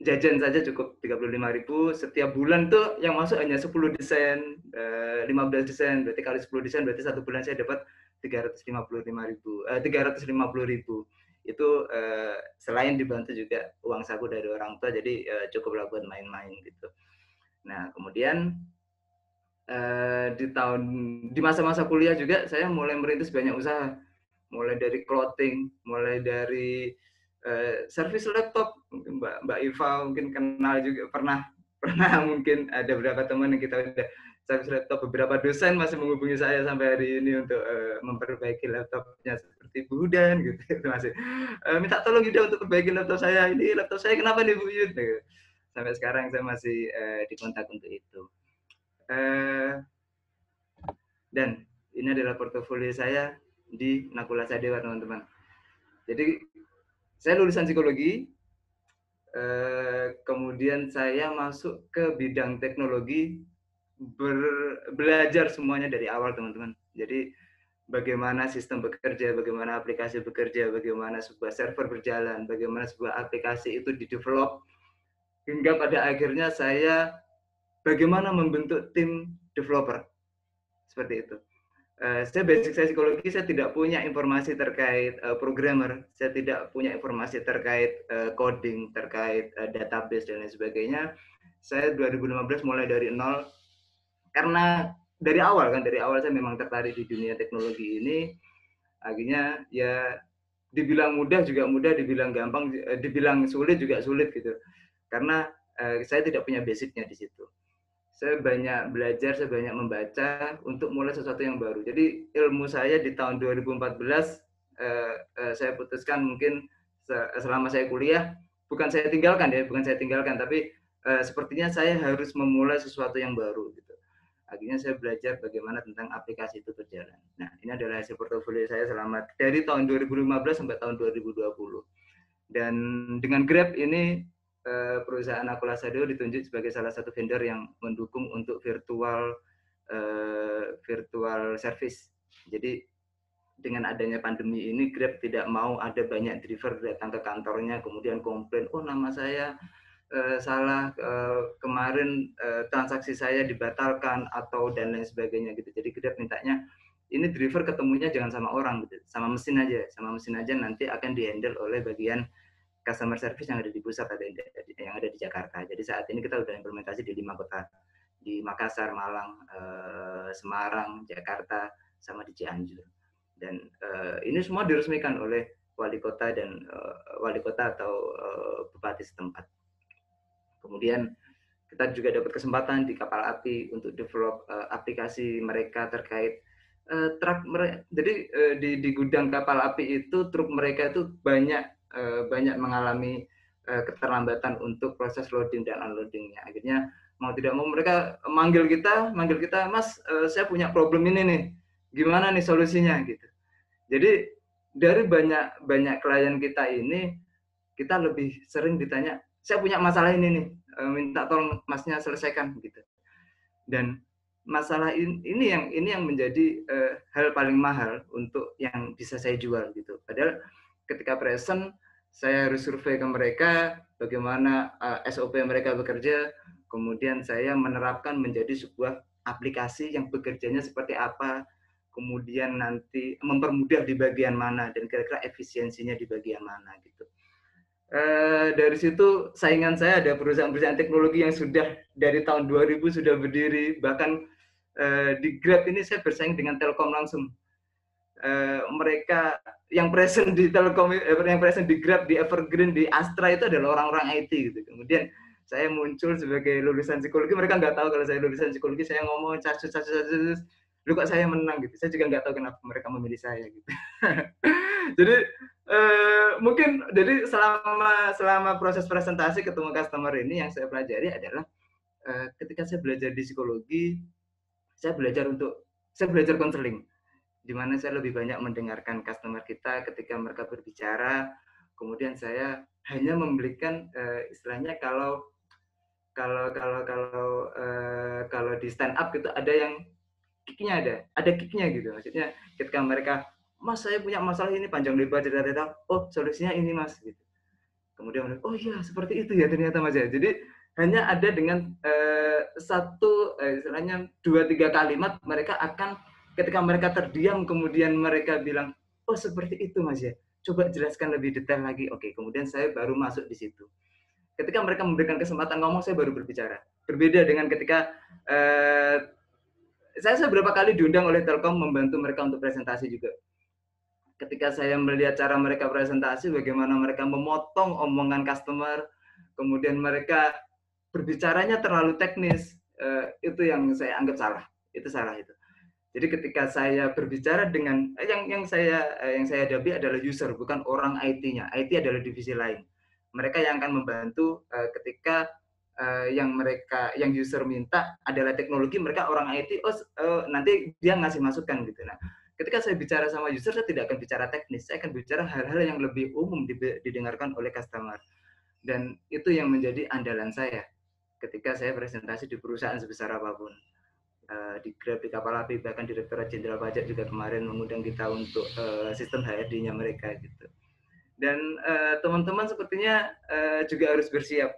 jajan saja cukup 35.000 setiap bulan tuh, yang masuk hanya 10 desain, 15 desain, berarti kali 10 desain berarti satu bulan saya dapat 350.000. Itu selain dibantu juga uang saku dari orang tua, jadi cukuplah buat main-main gitu. Nah kemudian di masa-masa kuliah juga saya mulai merintis banyak usaha, mulai dari clothing, mulai dari servis laptop. Mbak Iva mungkin kenal juga, pernah mungkin ada beberapa teman yang kita udah servis laptop. Beberapa dosen masih menghubungi saya sampai hari ini untuk memperbaiki laptopnya, seperti Bu Hudan gitu. Itu masih minta tolong Yuda untuk perbaiki laptop saya. Ini laptop saya kenapa nih Bu Yud? Sampai sekarang saya masih dikontak untuk itu. Dan ini adalah portofolio saya di Nakula Sadewa, teman-teman. Jadi saya lulusan psikologi, kemudian saya masuk ke bidang teknologi, belajar semuanya dari awal, teman-teman. Jadi bagaimana sistem bekerja, bagaimana aplikasi bekerja, bagaimana sebuah server berjalan, bagaimana sebuah aplikasi itu didevelop, hingga pada akhirnya saya bagaimana membentuk tim developer, seperti itu. Saya basic saya psikologi, saya tidak punya informasi terkait programmer, saya tidak punya informasi terkait coding, terkait database dan lain sebagainya. Saya 2015 mulai dari nol, karena dari awal saya memang tertarik di dunia teknologi ini. Akhirnya ya dibilang mudah juga mudah, dibilang gampang, dibilang sulit juga sulit gitu. Karena saya tidak punya basicnya di situ. Saya banyak belajar, saya banyak membaca untuk mulai sesuatu yang baru. Jadi ilmu saya di tahun 2014 saya putuskan mungkin selama saya kuliah, bukan saya tinggalkan, tapi sepertinya saya harus memulai sesuatu yang baru gitu. Akhirnya saya belajar bagaimana tentang aplikasi itu berjalan. Nah, ini adalah hasil portofolio saya selama dari tahun 2015 sampai tahun 2020. Dan dengan Grab ini perusahaan Akula Sadio ditunjuk sebagai salah satu vendor yang mendukung untuk virtual service. Jadi dengan adanya pandemi ini, Grab tidak mau ada banyak driver datang ke kantornya kemudian komplain, oh nama saya salah, kemarin transaksi saya dibatalkan atau dan lain sebagainya gitu. Jadi Grab mintanya ini driver ketemunya jangan sama orang gitu, sama mesin aja nanti akan dihandle oleh bagian customer service yang ada di pusat, yang ada di Jakarta. Jadi saat ini kita sudah implementasi di 5 kota, di Makassar, Malang, Semarang, Jakarta, sama di Cianjur. Dan ini semua diresmikan oleh wali kota dan wali kota atau bupati setempat. Kemudian kita juga dapat kesempatan di Kapal Api untuk develop aplikasi mereka terkait truk mereka. Jadi di gudang Kapal Api itu truk mereka itu banyak mengalami keterlambatan untuk proses loading dan unloadingnya. Akhirnya mau tidak mau mereka manggil kita, Mas, saya punya problem ini nih, gimana nih solusinya gitu. Jadi dari banyak klien kita ini, kita lebih sering ditanya, saya punya masalah ini nih, minta tolong masnya selesaikan gitu. Dan masalah ini yang menjadi hal paling mahal untuk yang bisa saya jual gitu. Padahal ketika present saya harus survei ke mereka bagaimana SOP mereka bekerja, kemudian saya menerapkan menjadi sebuah aplikasi yang bekerjanya seperti apa, kemudian nanti mempermudah di bagian mana dan kira-kira efisiensinya di bagian mana gitu. Dari situ saingan saya ada perusahaan-perusahaan teknologi yang sudah dari tahun 2000 sudah berdiri, bahkan di Grab ini saya bersaing dengan Telkom langsung. Mereka yang present di Telkom, yang present di Grab, di Evergreen, di Astra itu adalah orang-orang IT gitu. Kemudian saya muncul sebagai lulusan psikologi, mereka nggak tahu kalau saya lulusan psikologi, saya ngomong casus, lu kok saya menang gitu. Saya juga nggak tahu kenapa mereka memilih saya gitu. Jadi mungkin jadi selama proses presentasi ketemu customer ini yang saya pelajari adalah ketika saya belajar di psikologi, saya belajar konseling, di mana saya lebih banyak mendengarkan customer kita ketika mereka berbicara. Kemudian saya hanya memberikan istilahnya kalau di stand up gitu ada yang kicknya, ada kicknya gitu. Maksudnya ketika mereka, Mas saya punya masalah ini panjang lebar cerita-cerita, oh solusinya ini Mas gitu. Kemudian oh iya seperti itu ya ternyata Mas ya. Jadi hanya ada dengan istilahnya 2-3 kalimat mereka akan ketika mereka terdiam kemudian mereka bilang oh seperti itu Mas ya. Coba jelaskan lebih detail lagi. Oke, kemudian saya baru masuk di situ. Ketika mereka memberikan kesempatan ngomong saya baru berbicara. Berbeda dengan ketika saya beberapa kali diundang oleh Telkom membantu mereka untuk presentasi juga. Ketika saya melihat cara mereka presentasi, bagaimana mereka memotong omongan customer, kemudian mereka berbicaranya terlalu teknis, itu yang saya anggap salah. Itu salah itu. Jadi ketika saya berbicara dengan yang saya hadapi adalah user, bukan orang IT-nya. IT adalah divisi lain. Mereka yang akan membantu ketika yang user minta adalah teknologi, mereka orang IT, nanti dia ngasih masukan gitu. Nah, ketika saya bicara sama user, saya tidak akan bicara teknis, saya akan bicara hal-hal yang lebih umum didengarkan oleh customer. Dan itu yang menjadi andalan saya ketika saya presentasi di perusahaan sebesar apapun. Di Grab, di Kapal Api, bahkan Direktorat Jenderal Pajak juga kemarin mengundang kita untuk sistem HRD-nya mereka gitu. Dan teman-teman sepertinya juga harus bersiap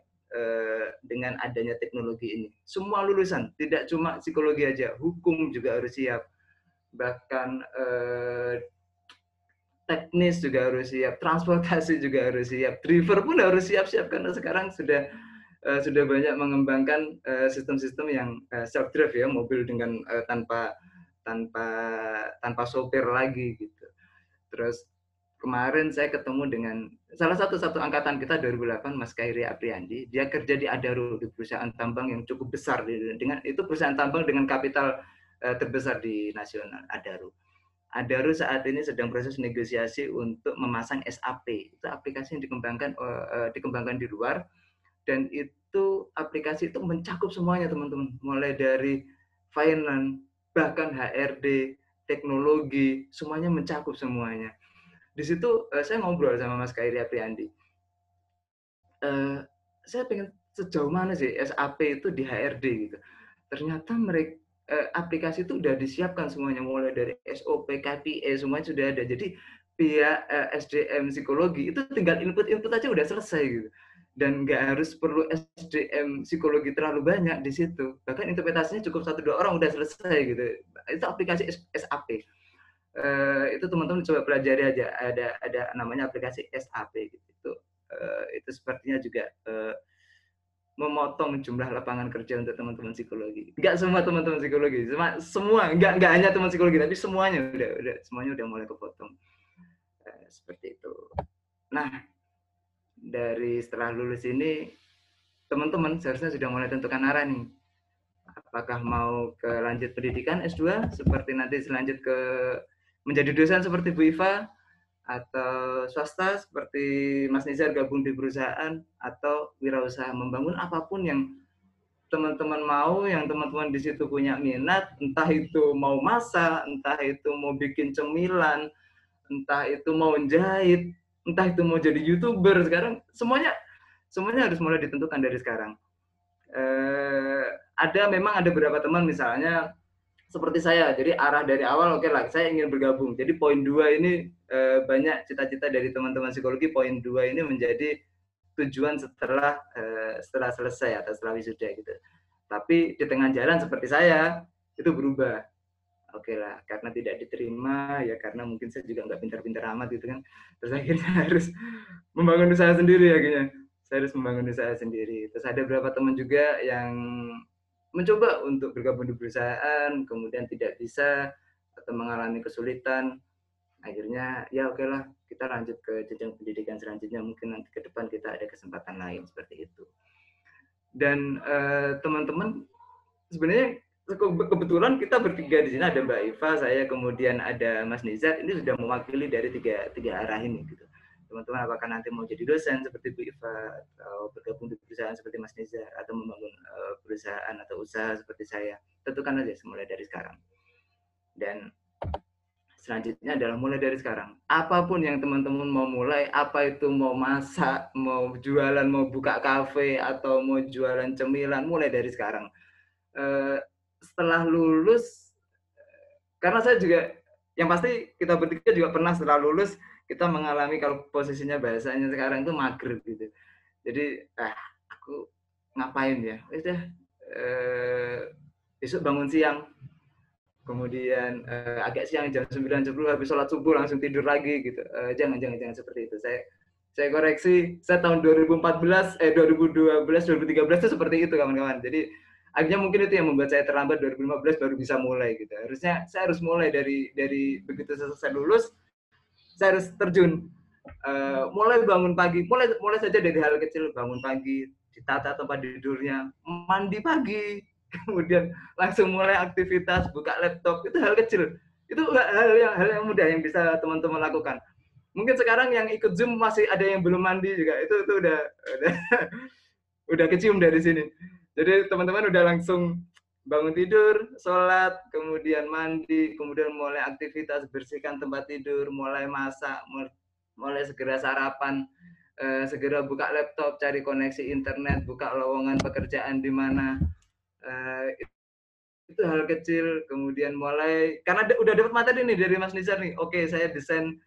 dengan adanya teknologi ini. Semua lulusan, tidak cuma psikologi aja, hukum juga harus siap. Bahkan teknis juga harus siap, transportasi juga harus siap, driver pun harus siap-siap karena sekarang sudah banyak mengembangkan sistem-sistem yang self drive ya, mobil dengan tanpa sopir lagi gitu. Terus kemarin saya ketemu dengan salah satu angkatan kita 2008, Mas Kairi Apriandi. Dia kerja di Adaro, di perusahaan tambang yang cukup besar. Itu perusahaan tambang dengan kapital terbesar di nasional, Adaro. Adaro saat ini sedang proses negosiasi untuk memasang SAP. Itu aplikasi yang dikembangkan di luar, dan itu aplikasi itu mencakup semuanya teman-teman, mulai dari finance, bahkan HRD, teknologi, semuanya mencakup semuanya. Di situ saya ngobrol sama Mas Kairi Apriandi. Saya pengen sejauh mana sih SAP itu di HRD gitu. Ternyata mereka aplikasi itu udah disiapkan semuanya, mulai dari SOP, KPI, semuanya sudah ada. Jadi pihak SDM psikologi itu tinggal input aja udah selesai gitu. Dan nggak harus perlu SDM psikologi terlalu banyak di situ. Bahkan interpretasinya cukup 1-2 orang udah selesai gitu. Itu aplikasi SAP. Itu teman-teman coba pelajari aja. Ada namanya aplikasi SAP gitu. Itu sepertinya juga memotong jumlah lapangan kerja untuk teman-teman psikologi. Enggak semua teman-teman psikologi, semua enggak hanya teman psikologi, tapi semuanya udah mulai kepotong. Seperti itu. Nah, dari setelah lulus ini teman-teman seharusnya sudah mulai tentukan arah nih. Apakah mau ke lanjut pendidikan S2 seperti nanti selanjut ke menjadi dosen seperti Bu Iva, atau swasta seperti Mas Nizar gabung di perusahaan, atau wirausaha, membangun apapun yang teman-teman mau, yang teman-teman di situ punya minat, entah itu mau masak, entah itu mau bikin cemilan, entah itu mau jahit, entah itu mau jadi YouTuber. Sekarang semuanya harus mulai ditentukan dari sekarang. Memang ada beberapa teman misalnya seperti saya, jadi arah dari awal oke lah, saya ingin bergabung. Jadi poin 2 ini banyak cita-cita dari teman-teman psikologi, poin 2 ini menjadi tujuan setelah selesai atau setelah wisuda gitu. Tapi di tengah jalan seperti saya itu berubah. Oke lah, karena tidak diterima ya, karena mungkin saya juga nggak pintar-pintar amat gitu kan. Terus akhirnya harus membangun usaha sendiri akhirnya. Saya harus membangun usaha sendiri. Terus ada beberapa teman juga yang mencoba untuk bergabung di perusahaan, kemudian tidak bisa atau mengalami kesulitan. Akhirnya ya oke lah, kita lanjut ke jenjang pendidikan selanjutnya, mungkin nanti ke depan kita ada kesempatan lain seperti itu. Dan teman-teman sebenarnya kebetulan kita bertiga di sini, ada Mbak Iva, saya, kemudian ada Mas Nizar, ini sudah mewakili dari tiga arah ini gitu. Teman-teman apakah nanti mau jadi dosen seperti Bu Iva, atau bergabung di perusahaan seperti Mas Nizar, atau membangun perusahaan atau usaha seperti saya, tentukan aja mulai dari sekarang. Dan selanjutnya adalah mulai dari sekarang. Apapun yang teman-teman mau mulai, apa itu mau masak, mau jualan, mau buka kafe, atau mau jualan cemilan, mulai dari sekarang. Setelah lulus, karena saya juga, yang pasti kita bertiga juga pernah setelah lulus, kita mengalami kalau posisinya bahasanya sekarang itu mager gitu. Jadi, aku ngapain ya? Udah, besok bangun siang, kemudian agak siang jam 9-10 habis sholat subuh langsung tidur lagi gitu. Jangan seperti itu. Saya koreksi, saya tahun 2012 2013 itu seperti itu kawan-kawan. Jadi akhirnya mungkin itu yang membuat saya terlambat, 2015 baru bisa mulai gitu. Harusnya saya harus mulai dari begitu selesai lulus, saya harus terjun. Mulai bangun pagi, mulai saja dari hal kecil, bangun pagi, ditata tempat tidurnya, mandi pagi, kemudian langsung mulai aktivitas, buka laptop, itu hal kecil. Itu hal yang mudah yang bisa teman-teman lakukan. Mungkin sekarang yang ikut Zoom masih ada yang belum mandi juga, itu udah kecium dari sini. Jadi teman-teman udah langsung bangun tidur, sholat, kemudian mandi, kemudian mulai aktivitas, bersihkan tempat tidur, mulai masak, mulai segera sarapan, segera buka laptop, cari koneksi internet, buka lowongan pekerjaan di mana. Itu hal kecil. Kemudian mulai, karena udah dapat materi nih dari Mas Nizar nih, oke saya desain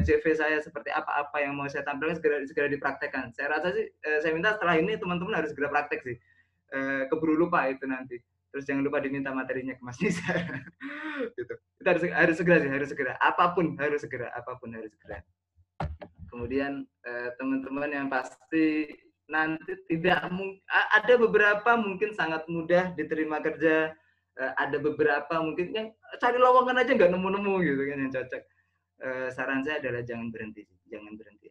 CV saya seperti apa yang mau saya tampilkan, segera dipraktekkan. Saya rasa sih, saya minta setelah ini teman-teman harus segera praktek sih, keburu lupa itu nanti. Terus jangan lupa diminta materinya ke Mas Nizar. Gitu. Itu harus segera. Apapun harus segera. Kemudian teman-teman yang pasti nanti ada beberapa mungkin sangat mudah diterima kerja, ada beberapa mungkin yang cari lowongan aja nggak nemu-nemu gitu kan yang cocok. Saran saya adalah jangan berhenti.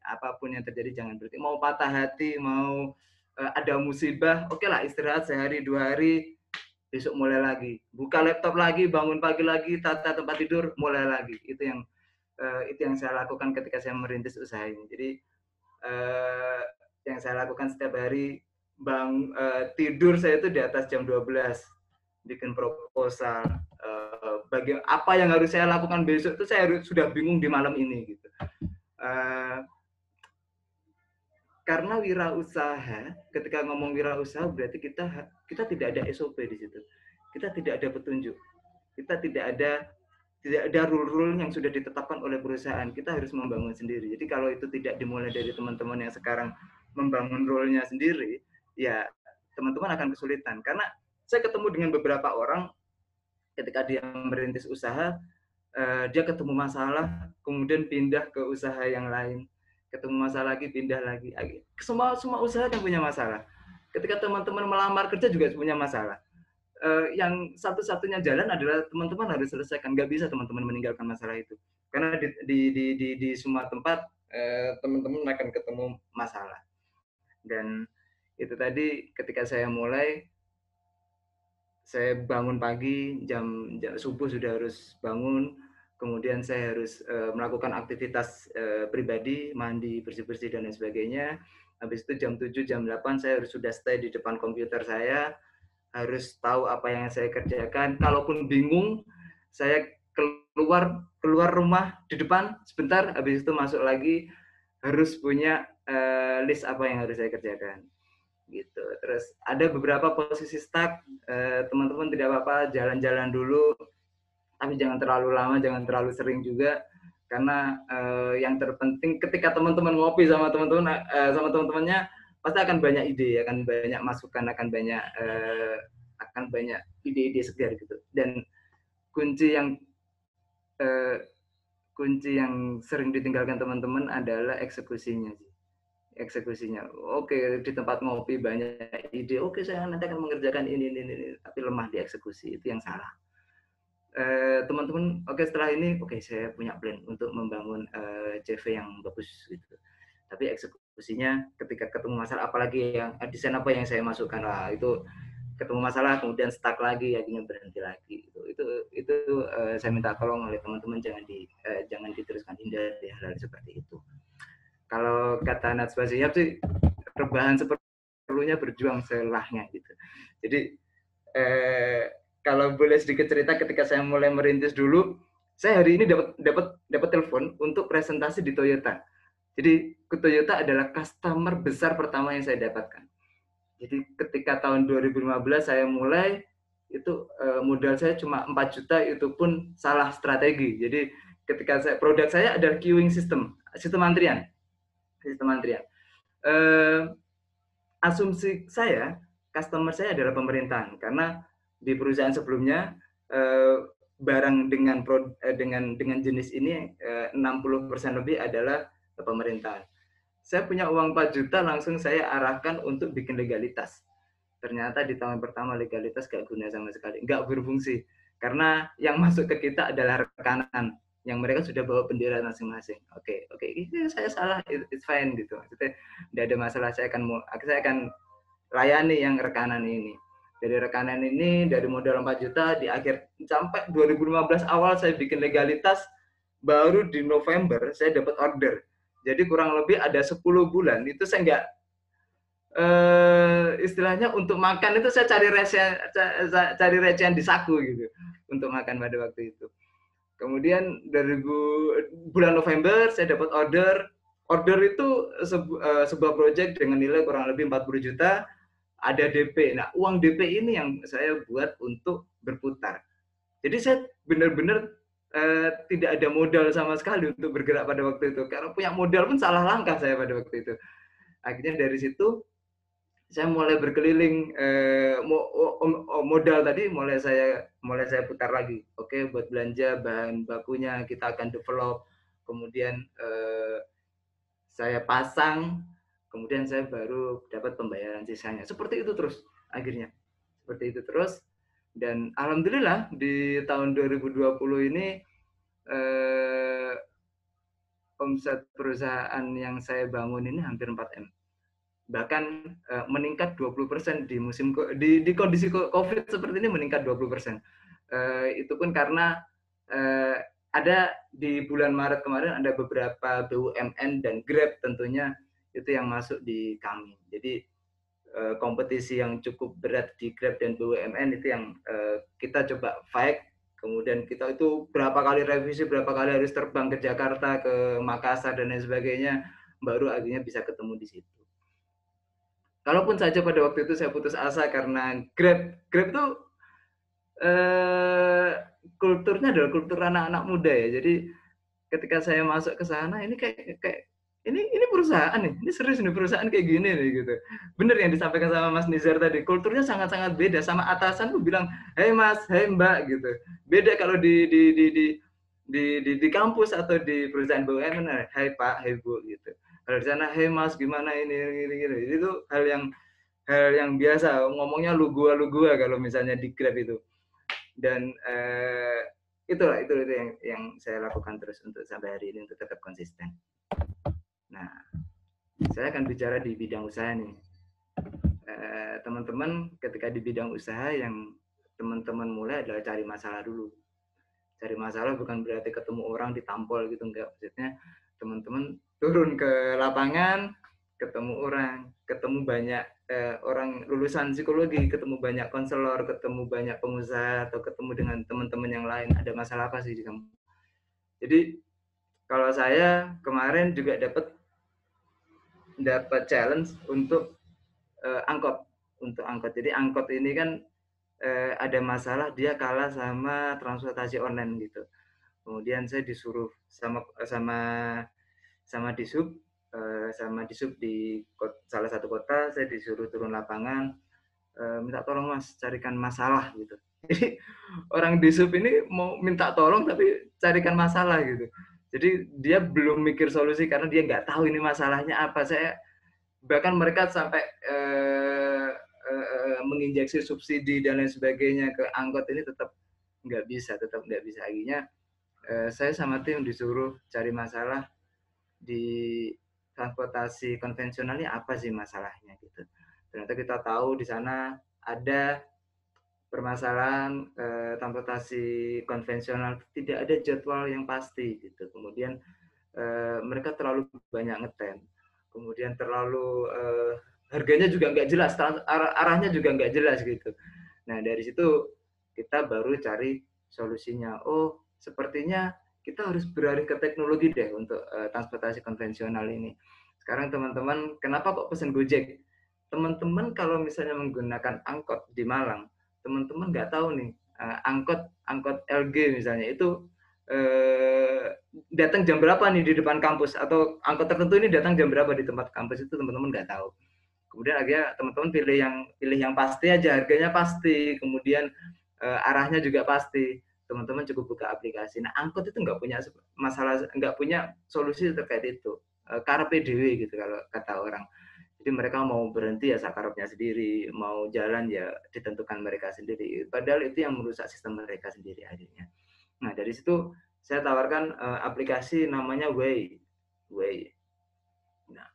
Apapun yang terjadi jangan berhenti. Mau patah hati, mau ada musibah, oke lah istirahat sehari 2 hari, besok mulai lagi, buka laptop lagi, bangun pagi lagi, tata tempat tidur, mulai lagi. Itu yang saya lakukan ketika saya merintis usaha ini. Jadi yang saya lakukan setiap hari, tidur saya itu di atas jam 12, bikin proposal, apa yang harus saya lakukan besok itu saya sudah bingung di malam ini gitu. Karena wirausaha, ketika ngomong wirausaha berarti kita tidak ada SOP di situ. Kita tidak ada petunjuk. Kita tidak ada rule-rule yang sudah ditetapkan oleh perusahaan. Kita harus membangun sendiri. Jadi kalau itu tidak dimulai dari teman-teman yang sekarang membangun role-nya sendiri, ya teman-teman akan kesulitan. Karena saya ketemu dengan beberapa orang ketika dia merintis usaha, dia ketemu masalah, kemudian pindah ke usaha yang lain. Ketemu masalah lagi, pindah lagi. Semua usaha kan punya masalah. Ketika teman-teman melamar kerja juga punya masalah. Yang satu-satunya jalan adalah teman-teman harus selesaikan. Nggak bisa teman-teman meninggalkan masalah itu. Karena di semua tempat teman-teman akan ketemu masalah. Dan itu tadi ketika saya mulai, saya bangun pagi, jam subuh sudah harus bangun. Kemudian saya harus melakukan aktivitas pribadi, mandi, bersih-bersih, dan lain sebagainya. Habis itu jam 7, jam 8 saya harus sudah stay di depan komputer saya, harus tahu apa yang saya kerjakan. Kalaupun bingung, saya keluar rumah di depan sebentar, habis itu masuk lagi, harus punya list apa yang harus saya kerjakan. Gitu. Terus ada beberapa posisi stuck, teman-teman tidak apa-apa, jalan-jalan dulu, tapi jangan terlalu lama, jangan terlalu sering juga, karena yang terpenting ketika teman-teman ngopi sama teman-teman sama teman-temannya, pasti akan banyak ide, akan banyak masukan, akan banyak ide-ide segar gitu. Dan kunci yang sering ditinggalkan teman-teman adalah eksekusinya. Oke, di tempat ngopi banyak ide, oke saya nanti akan mengerjakan ini, tapi lemah di eksekusi, itu yang salah. Teman-teman, oke setelah ini, oke saya punya plan untuk membangun CV yang bagus gitu. Tapi eksekusinya ketika ketemu masalah, apalagi yang desain apa yang saya masukkan, itu ketemu masalah kemudian stuck lagi, akhirnya berhenti lagi. Itu saya minta tolong oleh teman-teman, jangan diteruskan, hindari hal-hal seperti itu. Kalau kata Najwa Shihab sih, rebahan seperlunya, berjuang selahnya gitu. Jadi kalau boleh sedikit cerita, ketika saya mulai merintis dulu, saya hari ini dapat telepon untuk presentasi di Toyota. Jadi Toyota adalah customer besar pertama yang saya dapatkan. Jadi ketika tahun 2015 saya mulai, itu modal saya cuma 4 juta, itu pun salah strategi. Jadi ketika produk saya adalah queuing sistem antrian. Asumsi saya, customer saya adalah pemerintahan, karena di perusahaan sebelumnya barang dengan jenis ini 60% lebih adalah pemerintahan. Saya punya uang 4 juta, langsung saya arahkan untuk bikin legalitas. Ternyata di tahun pertama legalitas gak guna sama sekali, gak berfungsi, karena yang masuk ke kita adalah rekanan yang mereka sudah bawa bendera masing-masing. Oke, ini saya salah, it's fine gitu. Maksudnya tidak ada masalah, saya akan layani yang rekanan ini. Dari rekanan ini, dari modal 4 juta, di akhir sampai 2015 awal saya bikin legalitas, baru di November saya dapat order. Jadi kurang lebih ada 10 bulan itu saya nggak, istilahnya untuk makan itu saya cari recehan di saku gitu untuk makan pada waktu itu. Kemudian dari bulan November saya dapat order itu sebuah proyek dengan nilai kurang lebih 40 juta, ada DP. Nah, uang DP ini yang saya buat untuk berputar. Jadi saya benar-benar tidak ada modal sama sekali untuk bergerak pada waktu itu. Karena punya modal pun salah langkah saya pada waktu itu. Akhirnya dari situ saya mulai berkeliling, modal tadi mulai saya putar lagi. Oke, buat belanja bahan bakunya kita akan develop, kemudian saya pasang, kemudian saya baru dapat pembayaran sisanya. Seperti itu terus akhirnya. Seperti itu terus, dan alhamdulillah di tahun 2020 ini omset perusahaan yang saya bangun ini hampir 4M. bahkan meningkat 20% di di kondisi COVID seperti ini, meningkat 20%. Itu pun karena ada di bulan Maret kemarin ada beberapa BUMN dan Grab tentunya itu yang masuk di kami. Jadi kompetisi yang cukup berat di Grab dan BUMN itu yang kita coba fight. Kemudian kita itu berapa kali revisi, berapa kali harus terbang ke Jakarta, ke Makassar dan lain sebagainya, baru akhirnya bisa ketemu di situ. Kalaupun saja pada waktu itu saya putus asa karena Grab tuh kulturnya adalah kultur anak-anak muda ya. Jadi ketika saya masuk ke sana, ini kayak ini perusahaan nih, ini serius nih perusahaan kayak gini nih gitu. Bener yang disampaikan sama Mas Nizar tadi, kulturnya sangat-sangat beda. Sama atasan tuh bilang, "Hei Mas, hei Mbak," gitu. Beda kalau di kampus atau di perusahaan BUMN, "Hai Pak, hai Bu," gitu. Kalau di sana, "Hei Mas, gimana ini." Itu hal yang biasa, ngomongnya lu gua kalau misalnya di Grab itu. Dan itulah itu yang saya lakukan terus untuk sampai hari ini untuk tetap konsisten. Nah, saya akan bicara di bidang usaha nih. Teman-teman ketika di bidang usaha yang teman-teman mulai adalah cari masalah dulu. Cari masalah bukan berarti ketemu orang ditampol gitu, enggak. Maksudnya teman-teman turun ke lapangan, ketemu orang, ketemu banyak orang lulusan psikologi, ketemu banyak konselor, ketemu banyak pengusaha, atau ketemu dengan teman-teman yang lain. Ada masalah apa sih di kamu? Jadi kalau saya kemarin juga dapat challenge untuk angkot. Untuk angkot. Jadi angkot ini kan ada masalah, dia kalah sama transportasi online gitu. Kemudian saya disuruh sama disub di salah satu kota, saya disuruh turun lapangan, minta tolong Mas carikan masalah gitu. Jadi orang disub ini mau minta tolong tapi carikan masalah gitu. Jadi dia belum mikir solusi karena dia nggak tahu ini masalahnya apa. Bahkan mereka sampai menginjeksi subsidi dan lain sebagainya ke angkot ini tetap nggak bisa. Akhirnya saya sama tim disuruh cari masalah di transportasi konvensionalnya apa sih masalahnya gitu. Ternyata kita tahu di sana ada permasalahan transportasi konvensional tidak ada jadwal yang pasti gitu. Kemudian mereka terlalu banyak ngetem. Kemudian terlalu harganya juga nggak jelas, arahnya juga nggak jelas gitu. Nah dari situ kita baru cari solusinya. Oh sepertinya kita harus beralih ke teknologi deh untuk transportasi konvensional ini. Sekarang teman-teman, kenapa kok pesen Gojek? Teman-teman kalau misalnya menggunakan angkot di Malang, teman-teman nggak tahu nih, angkot LG misalnya itu datang jam berapa nih di depan kampus, atau angkot tertentu ini datang jam berapa di tempat kampus, itu teman-teman nggak tahu. Kemudian akhirnya teman-teman pilih yang pasti aja, harganya pasti, kemudian arahnya juga pasti. Teman-teman cukup buka aplikasi. Nah angkot itu nggak punya masalah, nggak punya solusi terkait itu. Karpe dewe gitu kalau kata orang. Jadi mereka mau berhenti ya sakarepnya sendiri, mau jalan ya ditentukan mereka sendiri. Padahal itu yang merusak sistem mereka sendiri akhirnya. Nah dari situ saya tawarkan aplikasi namanya Way. Nah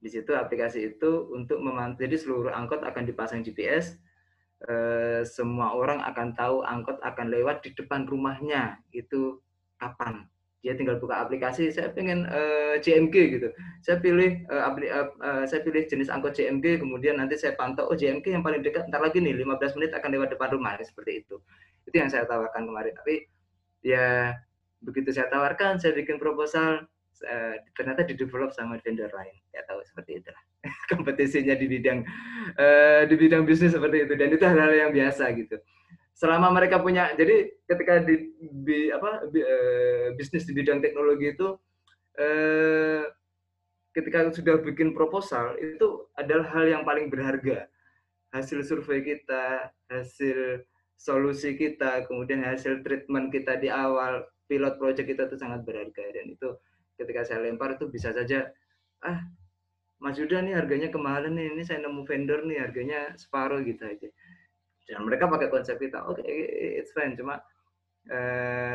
di situ aplikasi itu untuk memantau, jadi seluruh angkot akan dipasang GPS. Semua orang akan tahu angkot akan lewat di depan rumahnya itu kapan. Dia tinggal buka aplikasi, saya pengen JMG gitu. Saya pilih jenis angkot JMG, kemudian nanti saya pantau, oh JMG yang paling dekat ntar lagi nih 15 menit akan lewat depan rumah, seperti itu. Itu yang saya tawarkan kemarin. Tapi ya begitu saya tawarkan, saya bikin proposal, ternyata di-develop sama vendor lain. Ya tahu seperti itulah. Kompetisinya di bidang bisnis seperti itu, dan itu hal-hal yang biasa gitu. Selama mereka punya, jadi ketika bisnis di bidang teknologi itu ketika sudah bikin proposal itu adalah hal yang paling berharga. Hasil survei kita, hasil solusi kita, kemudian hasil treatment kita di awal pilot project kita itu sangat berharga, dan itu ketika saya lempar itu bisa saja Mas Yuda nih harganya kemahalan nih, ini saya nemu vendor nih harganya separuh gitu aja. Dan mereka pakai konsep kita, oke, it's fine. Cuma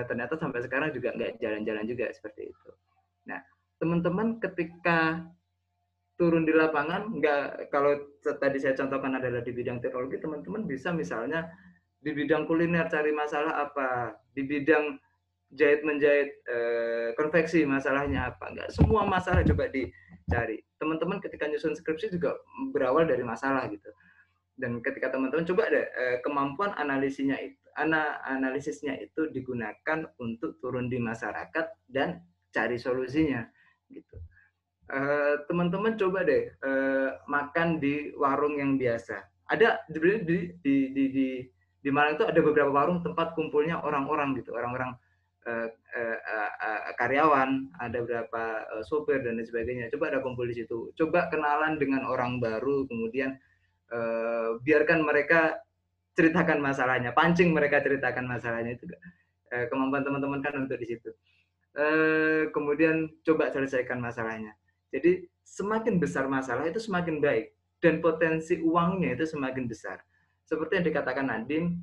ternyata sampai sekarang juga nggak jalan-jalan juga seperti itu. Nah, teman-teman ketika turun di lapangan, nggak, kalau tadi saya contohkan adalah di bidang teknologi, teman-teman bisa misalnya di bidang kuliner cari masalah apa, di bidang jahit menjahit konveksi masalahnya apa, nggak semua masalah coba dicari. Teman-teman ketika nyusun skripsi juga berawal dari masalah gitu. Dan ketika teman-teman coba deh kemampuan analisisnya itu digunakan untuk turun di masyarakat dan cari solusinya gitu. Teman-teman coba deh makan di warung yang biasa. Ada di Malang itu ada beberapa warung tempat kumpulnya orang-orang gitu, orang-orang karyawan, ada beberapa sopir dan lain sebagainya. Coba ada kumpul di situ. Coba kenalan dengan orang baru, kemudian biarkan mereka ceritakan masalahnya, pancing mereka ceritakan masalahnya, itu kemampuan teman-teman kan untuk di situ. Kemudian coba selesaikan masalahnya. Jadi semakin besar masalah itu semakin baik dan potensi uangnya itu semakin besar. Seperti yang dikatakan Nadine,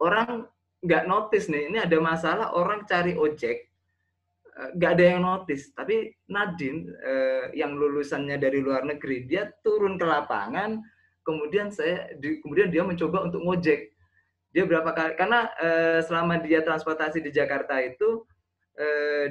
orang nggak notice nih, ini ada masalah, orang cari ojek, nggak ada yang notice. Tapi Nadine yang lulusannya dari luar negeri, dia turun ke lapangan, kemudian dia mencoba untuk ngojek. Dia berapa kali, karena selama dia transportasi di Jakarta itu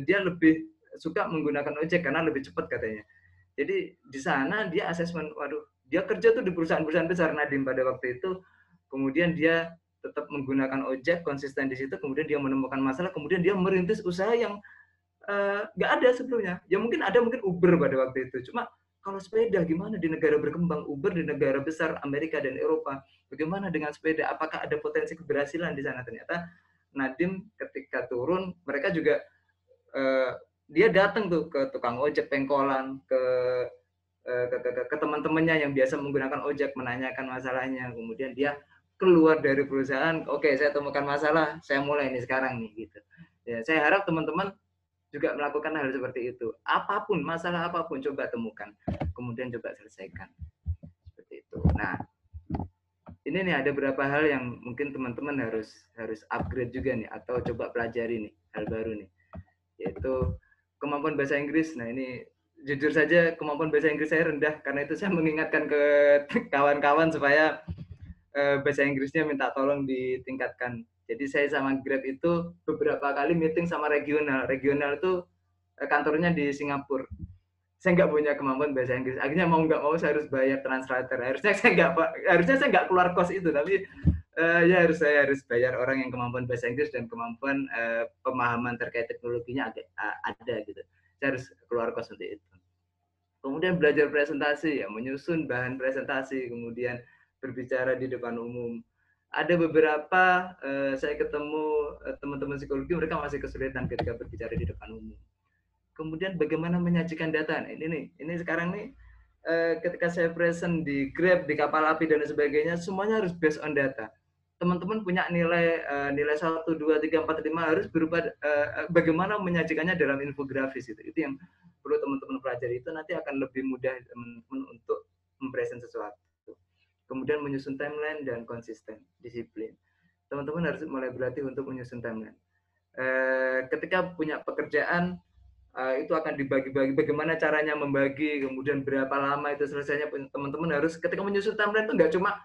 dia lebih suka menggunakan ojek karena lebih cepat katanya. Jadi di sana dia asesmen, waduh, dia kerja tuh di perusahaan-perusahaan besar Nadine pada waktu itu, kemudian dia tetap menggunakan ojek, konsisten di situ, kemudian dia menemukan masalah, kemudian dia merintis usaha yang nggak ada sebelumnya. Ya mungkin ada, mungkin Uber pada waktu itu. Cuma kalau sepeda gimana di negara berkembang, Uber di negara besar Amerika dan Eropa, bagaimana dengan sepeda? Apakah ada potensi keberhasilan di sana? Ternyata Nadine ketika turun, mereka juga dia datang tuh ke tukang ojek pengkolan, ke teman-temannya yang biasa menggunakan ojek, menanyakan masalahnya. Kemudian dia keluar dari perusahaan, oke, saya temukan masalah, saya mulai ini sekarang nih gitu. Ya, saya harap teman-teman juga melakukan hal seperti itu. Apapun, masalah apapun, coba temukan, kemudian coba selesaikan. Seperti itu. Nah, ini nih ada beberapa hal yang mungkin teman-teman harus upgrade juga nih, atau coba pelajari nih, hal baru nih, yaitu kemampuan bahasa Inggris. Nah, ini jujur saja kemampuan bahasa Inggris saya rendah, karena itu saya mengingatkan ke kawan-kawan supaya bahasa Inggrisnya minta tolong ditingkatkan. Jadi saya sama Grab itu beberapa kali meeting sama regional. Regional itu kantornya di Singapura. Saya nggak punya kemampuan bahasa Inggris. Akhirnya mau nggak mau saya harus bayar translator. Harusnya saya nggak keluar kos itu, tapi ya saya harus bayar orang yang kemampuan bahasa Inggris dan kemampuan pemahaman terkait teknologinya ada gitu. Saya harus keluar kos untuk itu. Kemudian belajar presentasi, ya, menyusun bahan presentasi, kemudian berbicara di depan umum. Ada beberapa saya ketemu teman-teman psikologi, mereka masih kesulitan ketika berbicara di depan umum. Kemudian bagaimana menyajikan data. Nah, ini sekarang nih ketika saya present di Grab, di kapal api dan sebagainya, semuanya harus based on data. Teman-teman punya nilai 1, 2, 3, 4, 5 harus berupa bagaimana menyajikannya dalam infografis itu yang perlu teman-teman pelajari. Itu nanti akan lebih mudah teman-teman untuk mempresent sesuatu. Kemudian menyusun timeline dan konsisten, disiplin. Teman-teman harus mulai berlatih untuk menyusun timeline. Ketika punya pekerjaan, itu akan dibagi-bagi, bagaimana caranya membagi, kemudian berapa lama itu selesainya. Teman-teman harus ketika menyusun timeline itu nggak cuma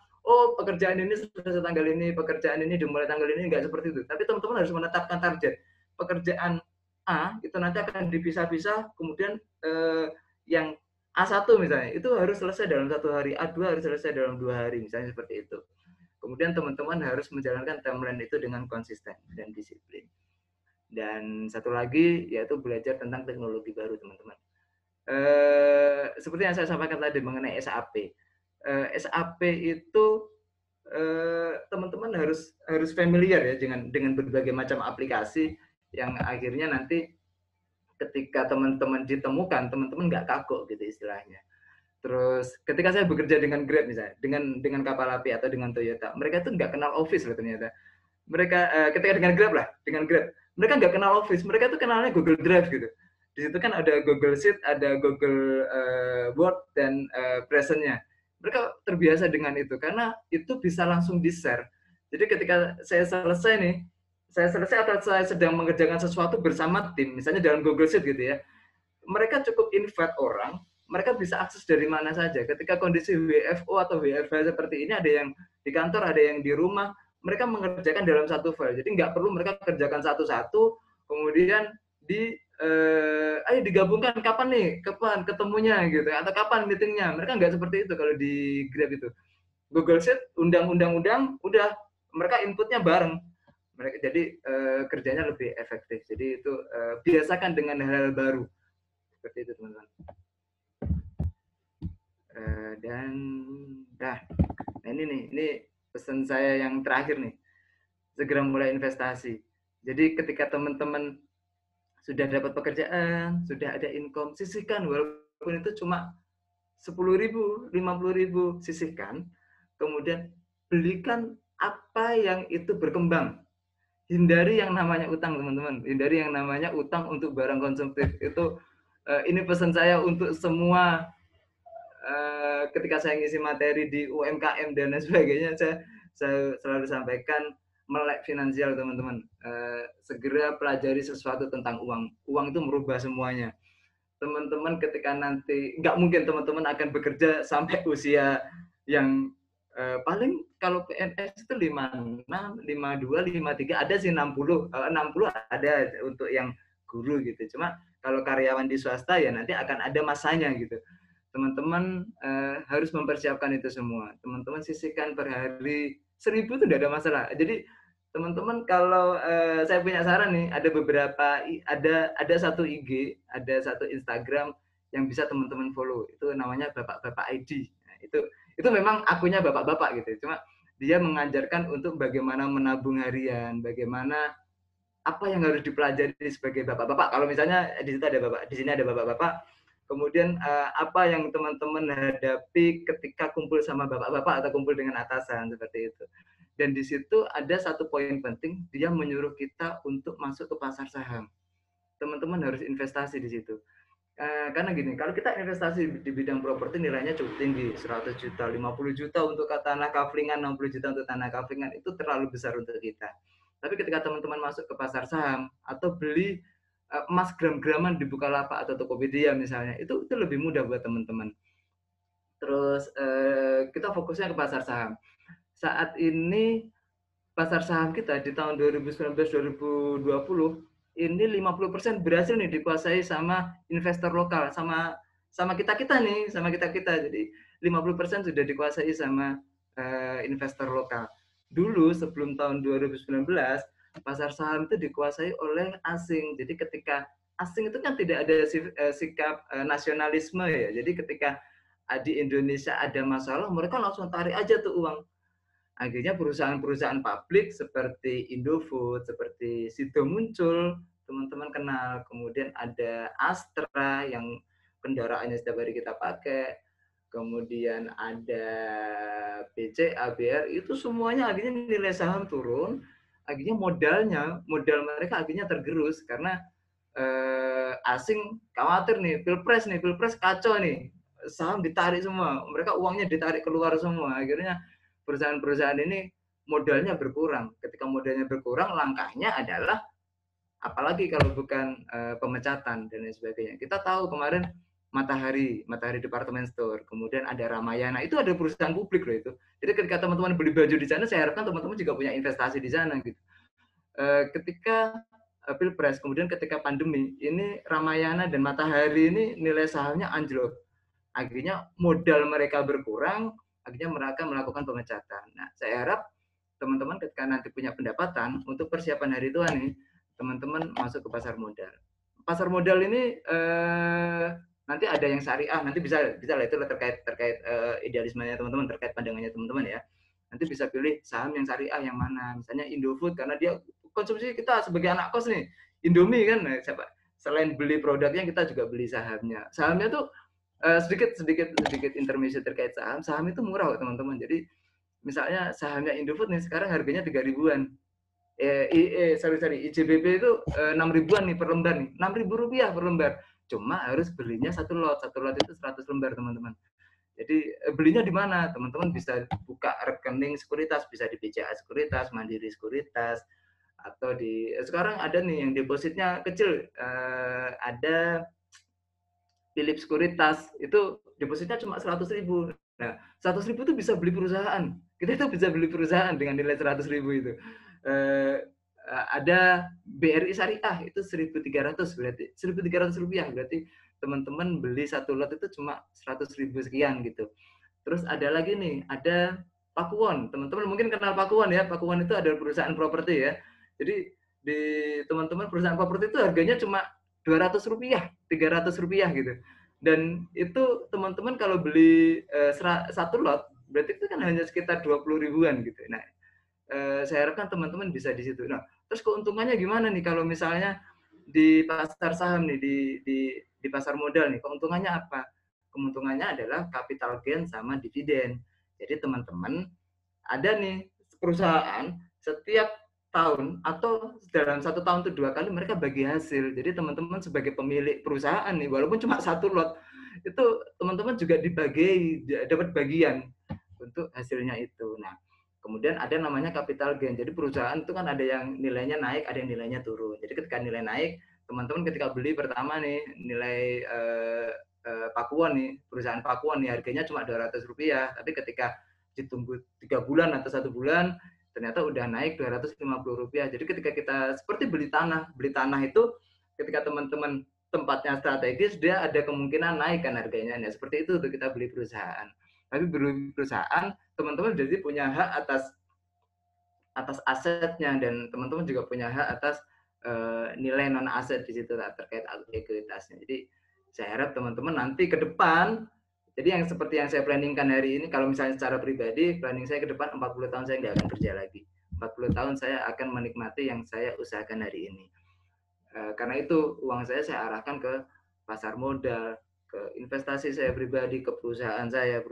pekerjaan ini selesai tanggal ini, pekerjaan ini dimulai tanggal ini, nggak seperti itu. Tapi teman-teman harus menetapkan target. Pekerjaan A itu nanti akan dipisah-pisah, kemudian yang A1 misalnya, itu harus selesai dalam 1 hari, A2 harus selesai dalam 2 hari, misalnya seperti itu. Kemudian teman-teman harus menjalankan timeline itu dengan konsisten dan disiplin. Dan satu lagi, yaitu belajar tentang teknologi baru, teman-teman. Seperti yang saya sampaikan tadi mengenai SAP. SAP itu teman-teman harus familiar ya dengan berbagai macam aplikasi yang akhirnya nanti ketika teman-teman ditemukan, teman-teman nggak kagok gitu istilahnya. Terus ketika saya bekerja dengan Grab misalnya, dengan kapal api atau dengan Toyota, mereka tuh nggak kenal Office loh ternyata. Mereka ketika dengan Grab, mereka nggak kenal Office, mereka tuh kenalnya Google Drive gitu. Di situ kan ada Google Sheet, ada Google Word dan Present-nya. Mereka terbiasa dengan itu karena itu bisa langsung di-share. Jadi ketika saya selesai atau saya sedang mengerjakan sesuatu bersama tim, misalnya dalam Google Sheet gitu ya, mereka cukup invite orang, mereka bisa akses dari mana saja. Ketika kondisi WFO atau WFH seperti ini, ada yang di kantor, ada yang di rumah, mereka mengerjakan dalam satu file. Jadi nggak perlu mereka kerjakan satu-satu, kemudian ayo digabungkan kapan nih, kapan ketemunya gitu, atau kapan meetingnya. Mereka nggak seperti itu kalau di Grab itu. Google Sheet, undang-undang, udah mereka inputnya bareng. Mereka jadi kerjanya lebih efektif. Jadi itu biasakan dengan hal-hal baru seperti itu teman-teman. Dan nah ini pesan saya yang terakhir nih, segera mulai investasi. Jadi ketika teman-teman sudah dapat pekerjaan, sudah ada income, sisihkan walaupun itu cuma 10.000, 50.000, sisihkan. Kemudian belikan apa yang itu berkembang. Hindari yang namanya utang, teman-teman. Hindari yang namanya utang untuk barang konsumtif. Itu ini pesan saya untuk semua. Ketika saya ngisi materi di UMKM dan lain sebagainya, saya selalu sampaikan melek finansial, teman-teman. Segera pelajari sesuatu tentang uang. Uang itu merubah semuanya. Teman-teman ketika nanti, nggak mungkin teman-teman akan bekerja sampai usia yang paling kalau PNS itu 56, 52, 53, ada sih 60 ada untuk yang guru gitu. Cuma kalau karyawan di swasta ya nanti akan ada masanya gitu. Teman-teman harus mempersiapkan itu semua. Teman-teman sisihkan per hari 1.000 itu tidak ada masalah. Jadi teman-teman kalau saya punya saran nih, ada beberapa, ada satu IG, ada satu Instagram yang bisa teman-teman follow. Itu namanya Bapak-Bapak ID. Nah, itu memang akunnya bapak-bapak gitu. Cuma dia mengajarkan untuk bagaimana menabung harian, bagaimana apa yang harus dipelajari sebagai bapak-bapak. Kalau misalnya di situ ada bapak, di sini ada bapak-bapak, kemudian apa yang teman-teman hadapi ketika kumpul sama bapak-bapak atau kumpul dengan atasan seperti itu. Dan di situ ada satu poin penting, dia menyuruh kita untuk masuk ke pasar saham. Teman-teman harus investasi di situ. Karena gini, kalau kita investasi di bidang properti nilainya cukup tinggi, 100 juta, 50 juta untuk tanah kaflingan, 60 juta untuk tanah kaflingan, itu terlalu besar untuk kita. Tapi ketika teman-teman masuk ke pasar saham atau beli emas gram-graman di Bukalapak atau Tokopedia misalnya, itu lebih mudah buat teman-teman. Terus kita fokusnya ke pasar saham. Saat ini pasar saham kita di tahun 2019-2020 ini 50% berhasil nih dikuasai sama investor lokal, sama kita nih, sama kita. Jadi 50% sudah dikuasai sama investor lokal. Dulu sebelum tahun 2019 pasar saham itu dikuasai oleh asing. Jadi ketika asing itu kan tidak ada sikap nasionalisme ya. Jadi ketika di Indonesia ada masalah, mereka langsung tarik aja tuh uang. Akhirnya perusahaan-perusahaan publik seperti Indofood, seperti Sido muncul, teman-teman kenal. Kemudian ada Astra yang kendaraannya setiap hari kita pakai. Kemudian ada BCA, BRI, itu semuanya akhirnya nilai saham turun. Akhirnya modal mereka akhirnya tergerus karena asing khawatir nih, pilpres kacau nih. Saham ditarik semua, mereka uangnya ditarik keluar semua. Akhirnya perusahaan-perusahaan ini modalnya berkurang. Ketika modalnya berkurang, langkahnya adalah apalagi kalau bukan pemecatan dan lain sebagainya. Kita tahu kemarin Matahari Department Store, kemudian ada Ramayana, itu ada perusahaan publik loh itu. Jadi ketika teman-teman beli baju di sana, saya harapkan teman-teman juga punya investasi di sana gitu. Ketika Pilpres, kemudian ketika pandemi, ini Ramayana dan Matahari ini nilai sahamnya anjlok. Akhirnya modal mereka berkurang, akhirnya mereka melakukan pemecatan. Nah, saya harap teman-teman ketika nanti punya pendapatan untuk persiapan hari tua nih, teman-teman masuk ke pasar modal. Pasar modal ini nanti ada yang syariah, nanti bisa lah itu terkait idealismenya teman-teman, terkait pandangannya teman-teman ya. Nanti bisa pilih saham yang syariah yang mana, misalnya Indofood karena dia konsumsi kita sebagai anak kos nih, Indomie kan, siapa? Selain beli produknya kita juga beli sahamnya. Sahamnya tuh sedikit intermezzo terkait saham. Saham itu murah kok teman-teman. Jadi misalnya sahamnya Indofood nih sekarang harganya 3 ribuan. IJBP itu 6 ribuan nih per lembar nih. 6 ribu rupiah per lembar. Cuma harus belinya satu lot itu 100 lembar teman-teman. Jadi belinya di mana? Teman-teman bisa buka rekening sekuritas, bisa di BCA Sekuritas, Mandiri Sekuritas, atau di sekarang ada nih yang depositnya kecil, ada Philip Sekuritas itu depositnya cuma 100.000. Nah, 100.000 itu bisa beli perusahaan. Kita itu bisa beli perusahaan dengan nilai 100.000 itu. Ada BRI Syariah itu 1.300 berarti 1.300 rupiah, berarti teman-teman beli satu lot itu cuma 100.000 sekian gitu. Terus ada lagi nih, ada Pakuwon. Teman-teman mungkin kenal Pakuwon ya. Pakuwon itu adalah perusahaan properti ya. Jadi di teman-teman perusahaan properti itu harganya cuma 200 rupiah, 300 rupiah gitu. Dan itu teman-teman kalau beli satu lot, berarti itu kan hanya sekitar 20 ribuan gitu. Nah, saya harapkan teman-teman bisa di situ. Nah, terus keuntungannya gimana nih kalau misalnya di pasar saham nih, di pasar modal nih, keuntungannya apa? Keuntungannya adalah capital gain sama dividen. Jadi teman-teman ada nih perusahaan setiap tahun atau dalam 1 tahun itu 2 kali mereka bagi hasil. Jadi teman-teman sebagai pemilik perusahaan nih, walaupun cuma satu lot, itu teman-teman juga dibagi, dapat bagian untuk hasilnya itu. Nah, kemudian ada namanya capital gain. Jadi perusahaan itu kan ada yang nilainya naik, ada yang nilainya turun. Jadi ketika nilai naik, teman-teman ketika beli pertama nih nilai Pakuwon nih, perusahaan Pakuwon nih harganya cuma 200 rupiah, tapi ketika ditunggu 3 bulan atau 1 bulan ternyata udah naik 250 rupiah. Jadi ketika kita seperti beli tanah itu ketika teman-teman tempatnya strategis, dia ada kemungkinan naik kan harganya. Nah, seperti itu tuh kita beli perusahaan. Tapi beli perusahaan, teman-teman jadi punya hak atas asetnya, dan teman-teman juga punya hak atas nilai non aset di situ terkait ekuitasnya. Jadi saya harap teman-teman nanti ke depan, jadi yang seperti yang saya planningkan hari ini, kalau misalnya secara pribadi, planning saya ke depan 40 tahun saya nggak akan kerja lagi. 40 tahun saya akan menikmati yang saya usahakan hari ini. Karena itu uang saya arahkan ke pasar modal, ke investasi saya pribadi, ke perusahaan saya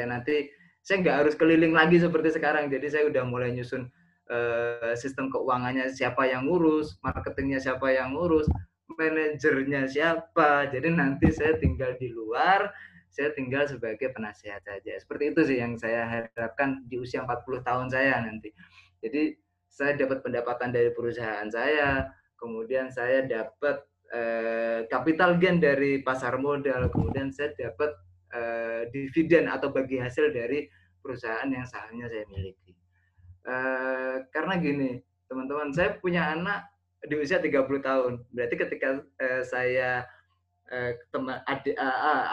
nanti saya nggak harus keliling lagi seperti sekarang. Jadi saya udah mulai nyusun sistem keuangannya siapa yang ngurus, marketingnya siapa yang ngurus, manajernya siapa. Jadi nanti saya tinggal di luar, saya tinggal sebagai penasehat saja. Seperti itu sih yang saya harapkan di usia 40 tahun saya nanti. Jadi saya dapat pendapatan dari perusahaan saya, kemudian saya dapat capital gain dari pasar modal, kemudian saya dapat dividen atau bagi hasil dari perusahaan yang sahamnya saya miliki. Karena gini, teman-teman, saya punya anak di usia 30 tahun. Berarti ketika saya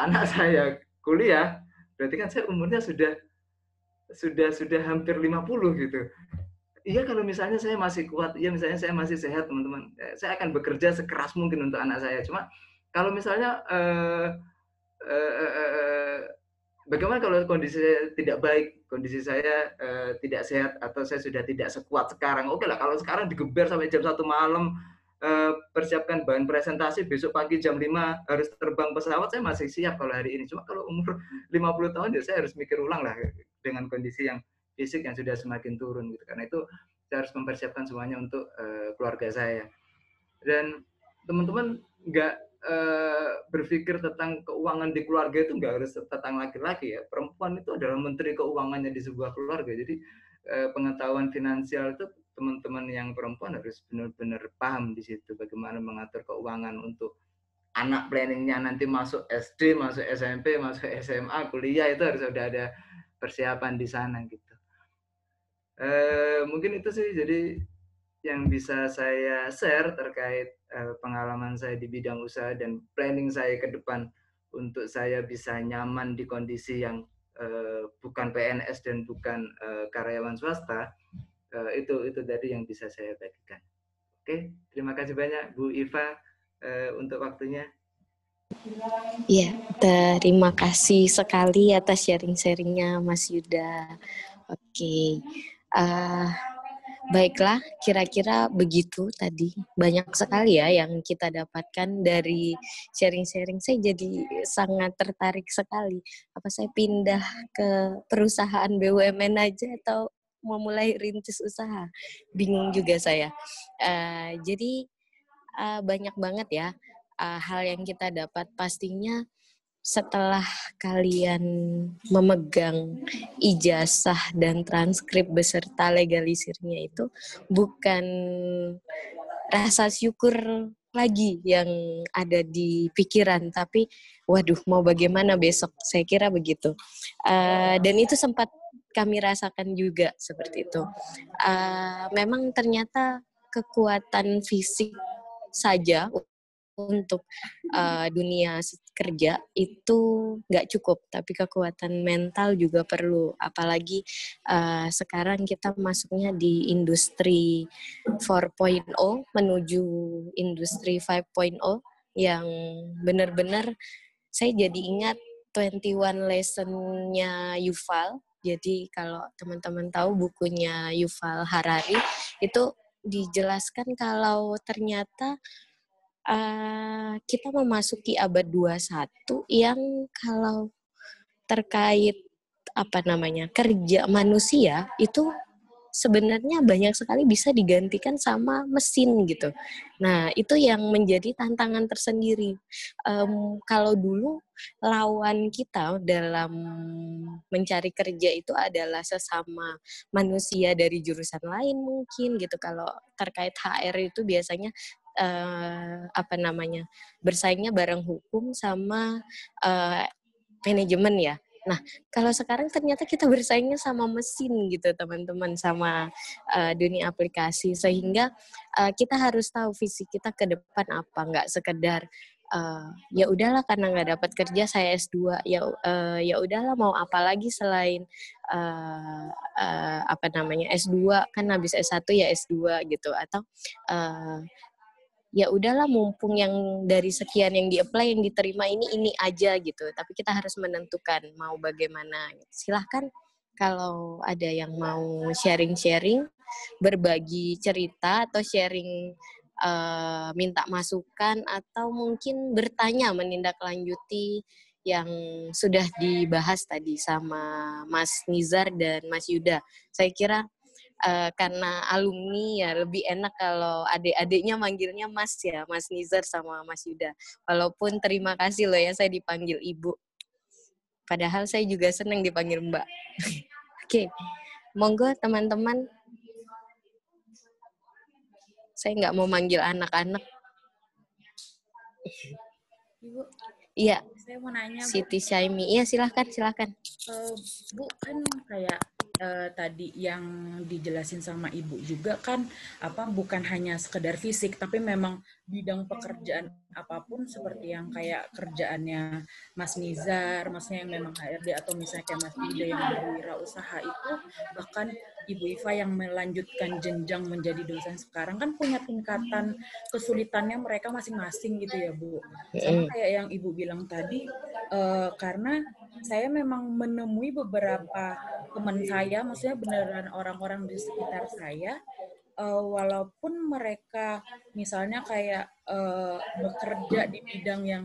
anak saya kuliah, berarti kan saya umurnya sudah hampir 50 gitu. Iya, kalau misalnya saya masih kuat, iya misalnya saya masih sehat, teman-teman, saya akan bekerja sekeras mungkin untuk anak saya. Cuma kalau misalnya bagaimana kalau kondisi saya tidak baik, kondisi saya tidak sehat, atau saya sudah tidak sekuat sekarang? Oke lah, kalau sekarang digeber sampai jam 1 malam, persiapkan bahan presentasi, besok pagi jam 5 harus terbang pesawat, saya masih siap kalau hari ini. Cuma kalau umur 50 tahun ya saya harus mikir ulang lah dengan kondisi yang fisik yang sudah semakin turun gitu. Karena itu saya harus mempersiapkan semuanya untuk keluarga saya. Dan teman-teman nggak berpikir tentang keuangan di keluarga itu nggak harus tentang laki-laki ya. Perempuan itu adalah menteri keuangannya di sebuah keluarga. Jadi pengetahuan finansial itu teman-teman yang perempuan harus benar-benar paham di situ bagaimana mengatur keuangan untuk anak, planningnya nanti masuk SD, masuk SMP, masuk SMA, kuliah, itu harus sudah ada persiapan di sana gitu. Mungkin itu sih jadi yang bisa saya share terkait pengalaman saya di bidang usaha dan planning saya ke depan untuk saya bisa nyaman di kondisi yang bukan PNS dan bukan karyawan swasta. Itu tadi yang bisa saya bagikan. Oke, terima kasih banyak Bu Iva untuk waktunya. Ya, terima kasih sekali atas sharing-sharingnya Mas Yuda. Oke, baiklah, kira-kira begitu tadi. Banyak sekali ya yang kita dapatkan dari sharing-sharing. Saya jadi sangat tertarik sekali. Apa saya pindah ke perusahaan BUMN aja atau mau mulai rintis usaha? Bingung juga saya. Jadi banyak banget ya hal yang kita dapat. Pastinya setelah kalian memegang ijazah dan transkrip beserta legalisirnya itu bukan rasa syukur lagi yang ada di pikiran, tapi waduh mau bagaimana besok, saya kira begitu. Dan itu sempat kami rasakan juga seperti itu. Memang ternyata kekuatan fisik saja untuk dunia kerja itu nggak cukup, tapi kekuatan mental juga perlu. Apalagi sekarang kita masuknya di industri 4.0 menuju industri 5.0 yang benar-benar saya jadi ingat 21 lesson-nya Yuval. Jadi kalau teman-teman tahu bukunya Yuval Harari, itu dijelaskan kalau ternyata kita memasuki abad 21 yang kalau terkait kerja manusia itu sebenarnya banyak sekali bisa digantikan sama mesin gitu. Nah, itu yang menjadi tantangan tersendiri. Kalau dulu lawan kita dalam mencari kerja itu adalah sesama manusia dari jurusan lain mungkin gitu. Kalau terkait HR itu biasanya bersaingnya bareng hukum sama manajemen ya. Nah, kalau sekarang ternyata kita bersaingnya sama mesin gitu, teman-teman, sama dunia aplikasi. Sehingga kita harus tahu visi kita ke depan apa. Nggak sekedar, ya udahlah karena nggak dapat kerja saya S2. Ya udahlah mau apa lagi selain S2, kan habis S1 ya S2 gitu. Atau ya udahlah mumpung yang dari sekian yang di-apply yang diterima ini aja gitu. Tapi kita harus menentukan mau bagaimana. Silahkan kalau ada yang mau sharing-sharing, berbagi cerita atau sharing minta masukan atau mungkin bertanya menindaklanjuti yang sudah dibahas tadi sama Mas Nizar dan Mas Yuda. Saya kira karena alumni ya lebih enak kalau adik-adiknya manggilnya Mas ya, Mas Nizar sama Mas Yuda. Walaupun terima kasih loh ya saya dipanggil Ibu. Padahal saya juga senang dipanggil Mbak. Oke, monggo teman-teman. Saya nggak mau manggil anak-anak. Ibu. Iya. Saya mau nanya, Bu. Siti Syaimi. Iya, silahkan. Bu, kan kayak tadi yang dijelasin sama Ibu juga kan bukan hanya sekedar fisik, tapi memang bidang pekerjaan apapun seperti yang kayak kerjaannya Mas Nizar, maksudnya yang memang HRD atau misalnya kayak Mas Yuda yang berwirausaha itu, bahkan Ibu Iva yang melanjutkan jenjang menjadi dosen sekarang kan punya tingkatan kesulitannya mereka masing-masing gitu ya, Bu. Sama kayak yang Ibu bilang tadi, karena saya memang menemui beberapa teman saya, maksudnya beneran orang-orang di sekitar saya, walaupun mereka misalnya kayak bekerja di bidang yang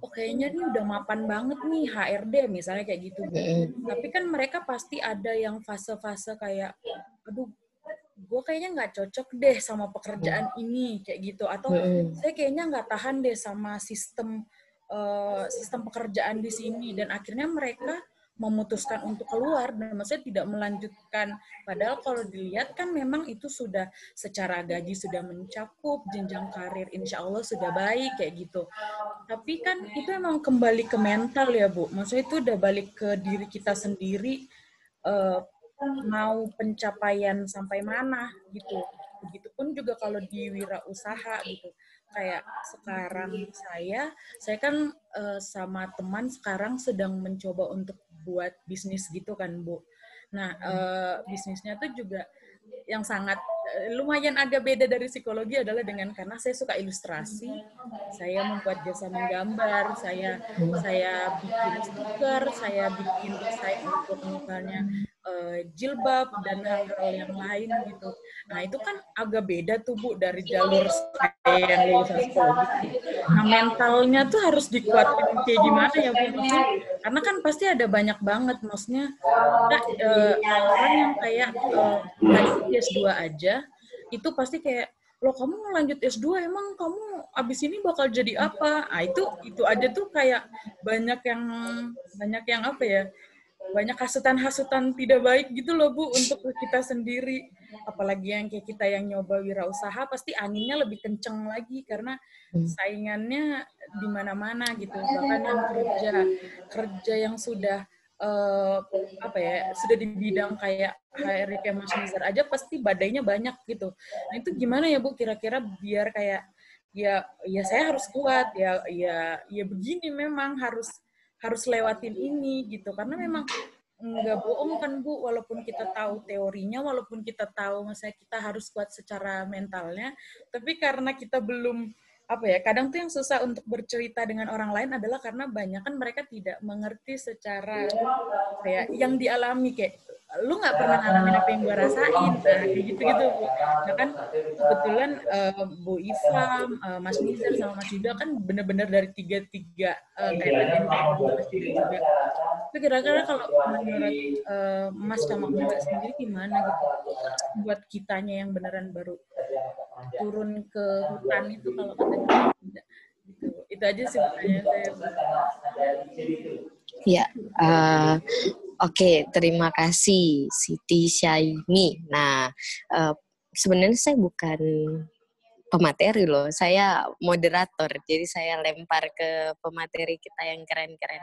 kayaknya nih udah mapan banget nih HRD misalnya kayak gitu, Bu. Tapi kan mereka pasti ada yang fase-fase kayak, aduh, gue kayaknya nggak cocok deh sama pekerjaan ini kayak gitu, atau saya kayaknya nggak tahan deh sama sistem pekerjaan di sini, dan akhirnya mereka memutuskan untuk keluar dan maksudnya tidak melanjutkan. Padahal kalau dilihat kan memang itu sudah secara gaji sudah mencakup, jenjang karir insya Allah sudah baik kayak gitu. Tapi kan itu emang kembali ke mental ya, Bu. Maksudnya itu udah balik ke diri kita sendiri, mau pencapaian sampai mana gitu. Begitupun juga kalau di wirausaha gitu. Kayak sekarang saya kan sama teman sekarang sedang mencoba untuk buat bisnis gitu kan, Bu. Nah, bisnisnya tuh juga yang sangat lumayan agak beda dari psikologi adalah karena saya suka ilustrasi, saya membuat jasa menggambar, saya bikin stiker, saya bikin desain untuk misalnya jilbab dan hal-hal yang lain gitu. Nah itu kan agak beda tuh, Bu, dari jalur saya yang lulusan psikologi. Nah mentalnya tuh harus dikuatkan kayak gimana ya, Bu? Maksudnya, karena kan pasti ada banyak banget, maksudnya orang yang kayak lanjut S2 aja, itu pasti kayak, loh kamu lanjut S2 emang kamu abis ini bakal jadi apa? Nah itu aja tuh kayak banyak yang apa ya, banyak hasutan-hasutan tidak baik gitu loh Bu untuk kita sendiri. Apalagi yang kayak kita yang nyoba wirausaha pasti anginnya lebih kenceng lagi karena saingannya di mana-mana gitu. Bahkan yang kerja yang sudah apa ya, sudah di bidang kayak HRD kayak Mas Nizar aja pasti badainya banyak gitu. Nah, itu gimana ya Bu kira-kira biar kayak ya saya harus kuat ya begini memang harus lewatin ini gitu karena memang nggak bohong kan Bu, walaupun kita tahu teorinya, walaupun kita tahu misalnya kita harus kuat secara mentalnya, tapi karena kita belum apa ya, kadang tuh yang susah untuk bercerita dengan orang lain adalah karena banyak kan mereka tidak mengerti secara kayak yang dialami kayak lu nggak pernah ngalamin apa yang gue rasain, nah kayak gitu-gitu Bu. Nah kan kebetulan Bu Iva, Mas Nizar sama Mas Yuda kan benar-benar dari tiga kayak tadi yang Mas Yuda juga. Itu kira-kira kalau menurut Mas sama Mbak sendiri gimana gitu buat kitanya yang beneran baru turun ke hutan itu kalau katanya tidak gitu. Itu aja sih pertanyaan saya. Ya, oke, terima kasih Siti Syaini. Nah, sebenarnya saya bukan pemateri loh, saya moderator, jadi saya lempar ke pemateri kita yang keren-keren.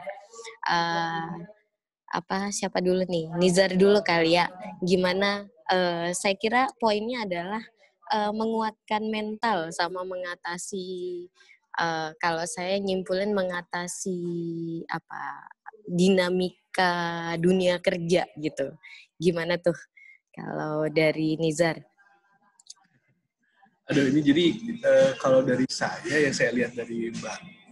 Siapa dulu nih? Nizar dulu kali ya. Gimana? Saya kira poinnya adalah menguatkan mental sama mengatasi. Kalau saya nyimpulin mengatasi dinamika dunia kerja gitu. Gimana tuh kalau dari Nizar? Aduh, ini jadi kalau dari saya yang saya lihat dari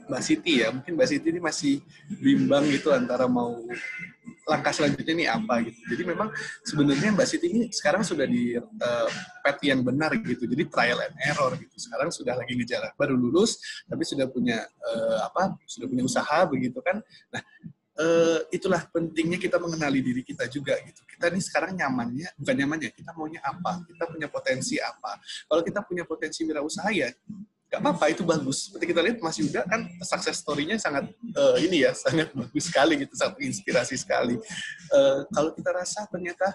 Mbak Siti ya, mungkin Mbak Siti ini masih bimbang gitu antara mau langkah selanjutnya ini apa gitu. Jadi memang sebenarnya Mbak Siti ini sekarang sudah di path yang benar gitu. Jadi trial and error gitu. Sekarang sudah lagi ngejalan, baru lulus tapi sudah punya sudah punya usaha begitu kan. Nah, itulah pentingnya kita mengenali diri kita juga gitu. Kita nih sekarang bukan nyamannya, kita maunya apa, kita punya potensi apa. Kalau kita punya potensi wirausaha ya nggak apa-apa, itu bagus. Seperti kita lihat Mas Yuda kan success story-nya sangat sangat bagus sekali gitu, sangat inspirasi sekali. Kalau kita rasa ternyata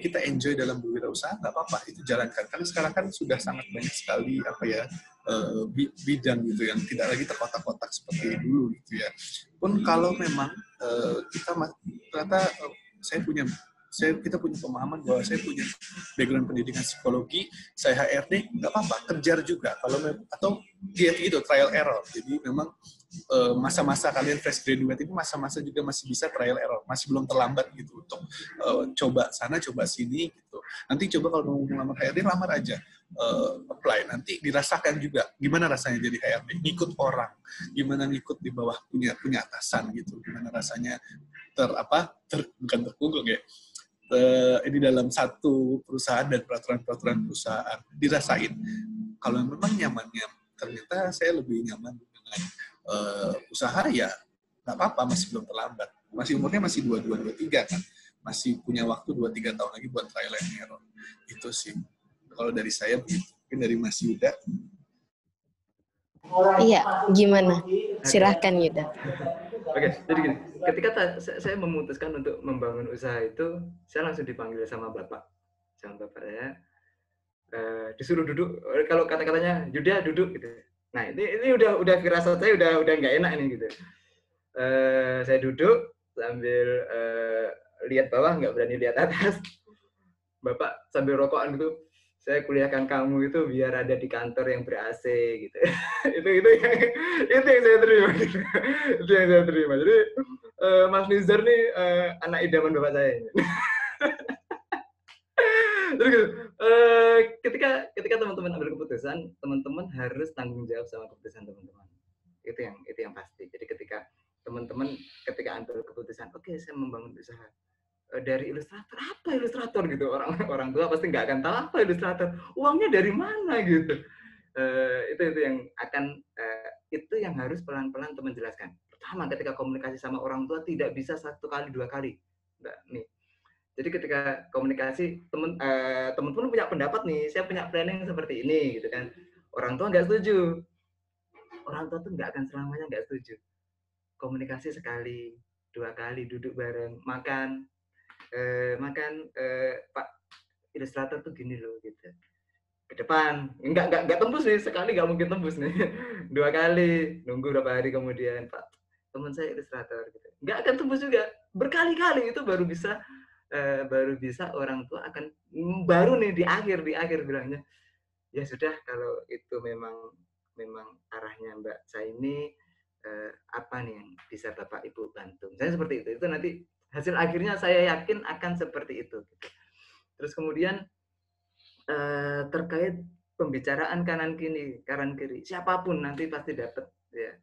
kita enjoy dalam berwirausaha, nggak apa-apa, itu jalankan. Karena sekarang kan sudah sangat banyak sekali bidang gitu yang tidak lagi terkotak-kotak seperti dulu gitu ya. Pun kalau memang kita ternyata kita punya pemahaman bahwa saya punya background pendidikan psikologi, saya HRD, nggak apa-apa, kejar juga atau dia gitu trial error. Jadi memang masa-masa kalian fresh graduate ini masa-masa juga masih bisa trial error, masih belum terlambat gitu untuk coba sana coba sini gitu. Nanti coba kalau mau melamar HRD, lamar aja, apply, nanti dirasakan juga gimana rasanya jadi HRD, ngikut orang, gimana ngikut di bawah punya atasan gitu, gimana rasanya bukan terpunggung ya, ini dalam satu perusahaan dan peraturan perusahaan dirasain. Kalau memang nyamannya ternyata saya lebih nyaman dengan usaha, ya nggak apa-apa, masih belum terlambat, masih umurnya masih 22-23 kan, masih punya waktu 2-3 tahun lagi buat trial and error. Itu sih kalau dari saya begitu. Mungkin dari Mas Yuda. Iya, gimana? Silahkan Yuda. Oke, jadi gini, ketika saya memutuskan untuk membangun usaha itu, saya langsung dipanggil sama bapak saya, disuruh duduk. Kalau kata-katanya Yuda duduk gitu. Nah ini udah firasat saya udah nggak enak ini gitu. Saya duduk sambil lihat bawah, nggak berani lihat atas. Bapak sambil rokokan gitu, saya kuliahkan kamu itu biar ada di kantor yang ber-AC gitu. itu yang saya terima. Itu yang saya terima. Jadi Mas Nizar nih anak idaman bapak saya. Terus gitu, ketika teman-teman ambil keputusan, teman-teman harus tanggung jawab sama keputusan teman-teman. Itu yang pasti. Jadi ketika teman-teman ambil keputusan, oke, saya membangun usaha dari ilustrator, apa ilustrator gitu, orang tua pasti nggak akan tahu apa ilustrator, uangnya dari mana gitu. Itu yang akan itu yang harus pelan-pelan teman jelaskan. Pertama, ketika komunikasi sama orang tua tidak bisa 1 kali 2 kali, Mbak nih. Jadi ketika komunikasi teman-teman punya pendapat nih, saya punya planning seperti ini gitu kan, orang tua nggak setuju, orang tua tuh nggak akan selamanya nggak setuju. Komunikasi sekali, 2 kali duduk bareng, makan, Pak ilustrator tuh gini loh gitu. Ke depan, enggak tembus nih, sekali nggak mungkin tembus nih. 2 kali, nunggu berapa hari kemudian, Pak, teman saya ilustrator gitu. Nggak akan tembus juga. Berkali-kali itu baru bisa orang tua akan baru nih di akhir bilangnya, ya sudah kalau itu memang arahnya Mbak Saini, apa nih yang bisa Bapak Ibu bantu. Saya seperti itu. Itu nanti hasil akhirnya saya yakin akan seperti itu. Gitu. Terus kemudian terkait pembicaraan kanan kiri, siapapun nanti pasti dapat ya.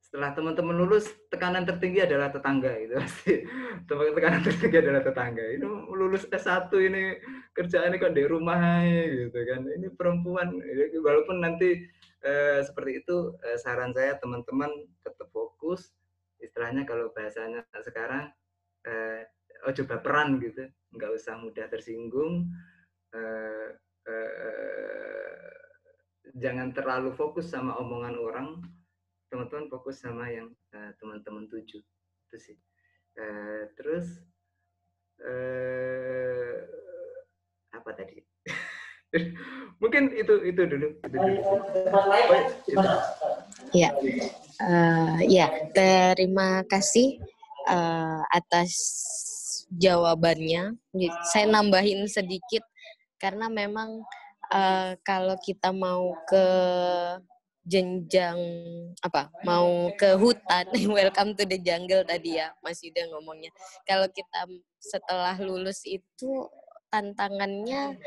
Setelah teman-teman lulus, tekanan tertinggi adalah tetangga itu pasti. Tekanan tertinggi adalah tetangga. Ini lulus S1 ini kerjaannya kok di rumah gitu kan. Ini perempuan, walaupun nanti seperti itu, saran saya teman-teman tetap fokus. Istilahnya kalau bahasanya sekarang, ojo baperan gitu, nggak usah mudah tersinggung. Jangan terlalu fokus sama omongan orang, teman-teman fokus sama yang teman-teman tuju, itu sih. Terus apa tadi? Mungkin itu dulu. Ya, ya, terima kasih atas jawabannya. Saya nambahin sedikit karena memang kalau kita mau ke jenjang mau ke hutan, welcome to the jungle tadi ya Mas Yuda ngomongnya. Kalau kita setelah lulus itu tantangannya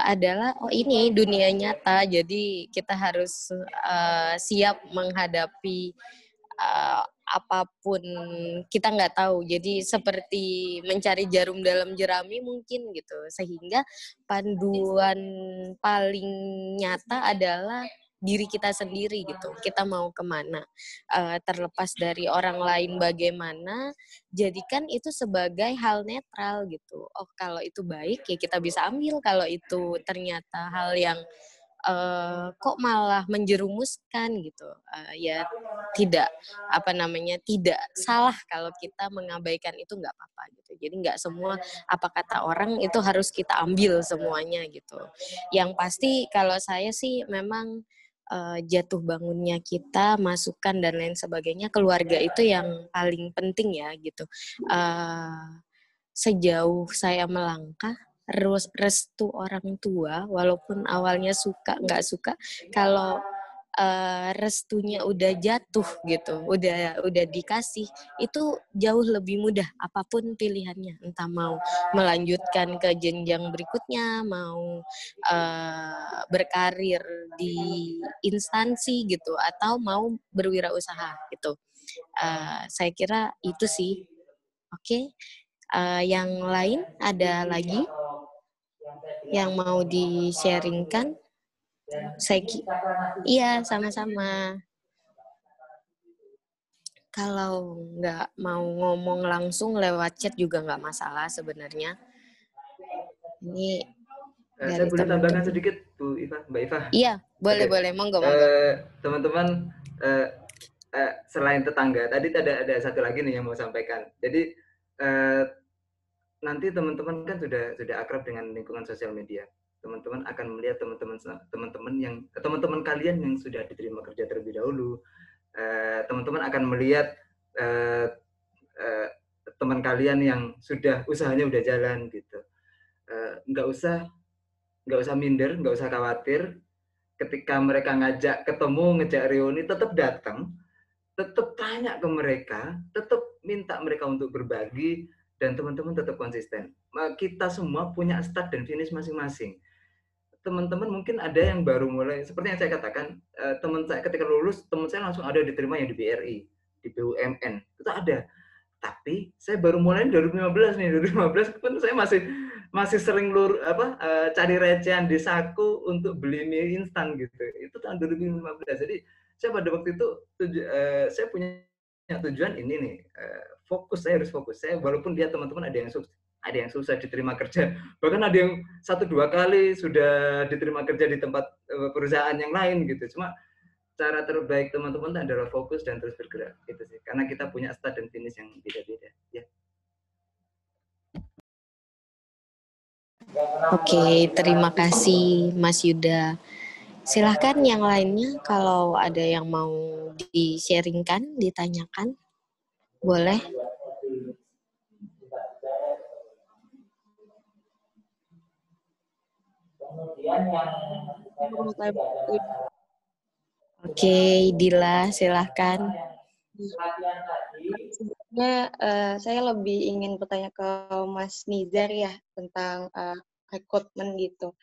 adalah ini dunia nyata, jadi kita harus siap menghadapi apapun, kita nggak tahu. Jadi seperti mencari jarum dalam jerami mungkin gitu, sehingga panduan paling nyata adalah diri kita sendiri gitu. Kita mau kemana, terlepas dari orang lain bagaimana, jadikan itu sebagai hal netral gitu. Oh kalau itu baik ya kita bisa ambil, kalau itu ternyata hal yang kok malah menjerumuskan gitu, ya tidak tidak salah kalau kita mengabaikan itu, nggak apa-apa gitu. Jadi nggak semua apa kata orang itu harus kita ambil semuanya gitu. Yang pasti kalau saya sih memang jatuh bangunnya kita, masukan dan lain sebagainya, keluarga itu yang paling penting ya gitu. Sejauh saya melangkah, restu orang tua, walaupun awalnya suka nggak suka, kalau restunya udah jatuh gitu, udah dikasih, itu jauh lebih mudah apapun pilihannya, entah mau melanjutkan ke jenjang berikutnya, mau berkarir di instansi gitu, atau mau berwirausaha gitu. Saya kira itu sih. Oke. Yang lain ada lagi yang mau di-sharingkan? Iya, sama-sama. Kalau nggak mau ngomong langsung lewat chat juga nggak masalah sebenarnya. Ini saya boleh tambahkan sedikit, Mbak Iva? Iya, boleh, monggo. Teman-teman, selain tetangga, tadi ada satu lagi nih yang mau sampaikan. Jadi nanti teman-teman kan sudah akrab dengan lingkungan sosial media. Teman-teman akan melihat teman-teman kalian yang sudah diterima kerja terlebih dahulu. Teman-teman akan melihat teman kalian yang usahanya udah jalan gitu. Nggak usah minder, nggak usah khawatir. Ketika mereka ngajak ketemu, ngejak reuni, tetap datang, tetap tanya ke mereka, tetap minta mereka untuk berbagi, dan teman-teman tetap konsisten. Kita semua punya start dan finish masing-masing. Teman-teman mungkin ada yang baru mulai, seperti yang saya katakan, teman saya ketika lulus, teman saya langsung ada diterima yang di BRI, di BUMN, itu ada. Tapi saya baru mulai 2015 nih, 2015 pun saya masih sering cari recehan di saku untuk beli mie instan gitu. Itu tahun 2015. Jadi saya pada waktu itu saya punya tujuan ini nih, saya harus fokus. Saya walaupun lihat teman-teman ada yang susah diterima kerja, bahkan ada yang 1-2 kali sudah diterima kerja di tempat perusahaan yang lain gitu. Cuma cara terbaik teman-teman adalah fokus dan terus bergerak gitu sih, karena kita punya start dan finish yang beda-beda ya. Oke, terima kasih Mas Yuda. Silahkan yang lainnya kalau ada yang mau di-sharingkan, ditanyakan, boleh. Oke, Dila, silahkan. Sebenarnya saya lebih ingin bertanya ke Mas Nizar ya tentang rekrutmen gitu.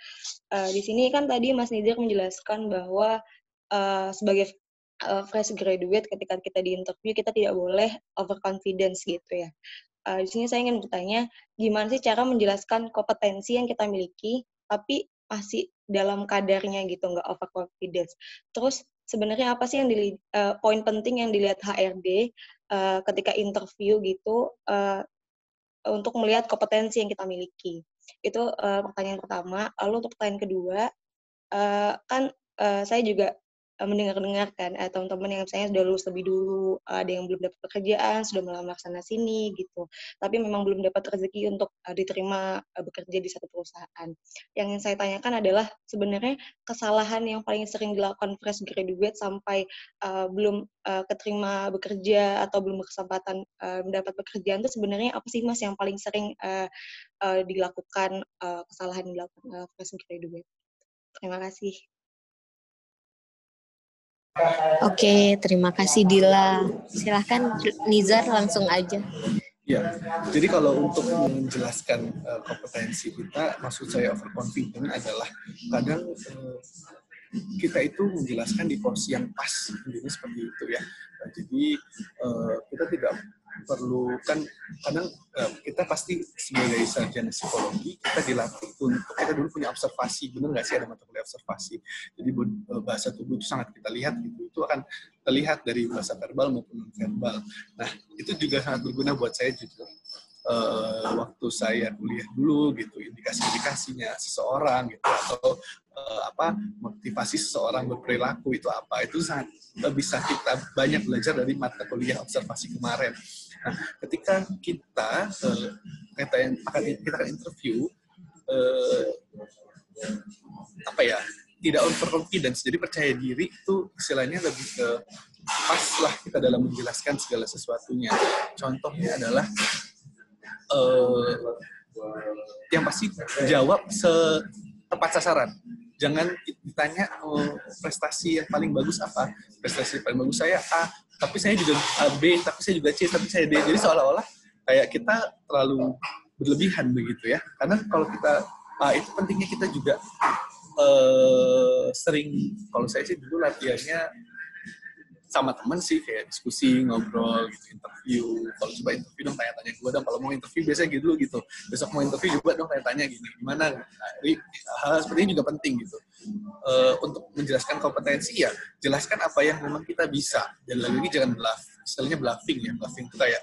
Di sini kan tadi Mas Nizar menjelaskan bahwa sebagai fresh graduate ketika kita di interview kita tidak boleh overconfidence gitu ya. Di sini saya ingin bertanya, gimana sih cara menjelaskan kompetensi yang kita miliki, tapi masih dalam kadarnya gitu, nggak overconfidence. Terus sebenarnya apa sih yang poin penting yang dilihat HRD ketika interview gitu untuk melihat kompetensi yang kita miliki? Itu pertanyaan pertama. Lalu untuk pertanyaan kedua, kan saya juga mendengar-dengar kan teman-teman yang misalnya sudah lulus lebih dulu, ada yang belum dapat pekerjaan, sudah melamar sana sini gitu, tapi memang belum dapat rezeki untuk diterima bekerja di satu perusahaan. Yang ingin saya tanyakan adalah sebenarnya kesalahan yang paling sering dilakukan fresh graduate sampai belum keterima bekerja atau belum berkesempatan mendapat pekerjaan itu sebenarnya apa sih Mas yang paling sering dilakukan kesalahan yang dilakukan fresh graduate? Terima kasih. Oke, terima kasih Dila. Silahkan Nizar langsung aja. Ya, jadi kalau untuk menjelaskan kompetensi kita, maksud saya overconfident adalah kadang kita itu menjelaskan di porsi yang pas, jadi seperti itu ya. Nah, jadi kita tidak perlu kan kadang kita pasti sebagai sarjana psikologi kita dilatih untuk kita dulu punya observasi, benar nggak sih ada mata kuliah observasi. Jadi bahasa tubuh itu sangat kita lihat gitu, itu akan terlihat dari bahasa verbal maupun non verbal. Nah itu juga sangat berguna buat saya juga. Waktu saya kuliah dulu gitu, indikasi-indikasinya seseorang gitu atau motivasi seseorang berperilaku itu apa, itu sangat bisa kita banyak belajar dari mata kuliah observasi kemarin. Nah, ketika kita kita akan interview tidak overconfidence, jadi percaya diri itu istilahnya lebih ke pas lah kita dalam menjelaskan segala sesuatunya. Contohnya adalah yang pasti jawab tepat sasaran. Jangan ditanya prestasi yang paling bagus apa. Prestasi yang paling bagus saya A, tapi saya juga B, tapi saya juga C, tapi saya D. Jadi seolah-olah kayak kita terlalu berlebihan begitu ya. Karena kalau kita itu pentingnya kita juga sering, kalau saya sih dulu latihannya sama temen sih, kayak diskusi, ngobrol, gitu, interview. Kalau coba interview dong, tanya-tanya gue dong. Kalau mau interview biasanya gitu gitu. Besok mau interview juga dong, tanya-tanya gini, gimana? Nah, hal seperti ini juga penting gitu. Untuk menjelaskan kompetensi ya, jelaskan apa yang memang kita bisa. Dan lagi jangan istilahnya bluffing ya. Bluffing itu kayak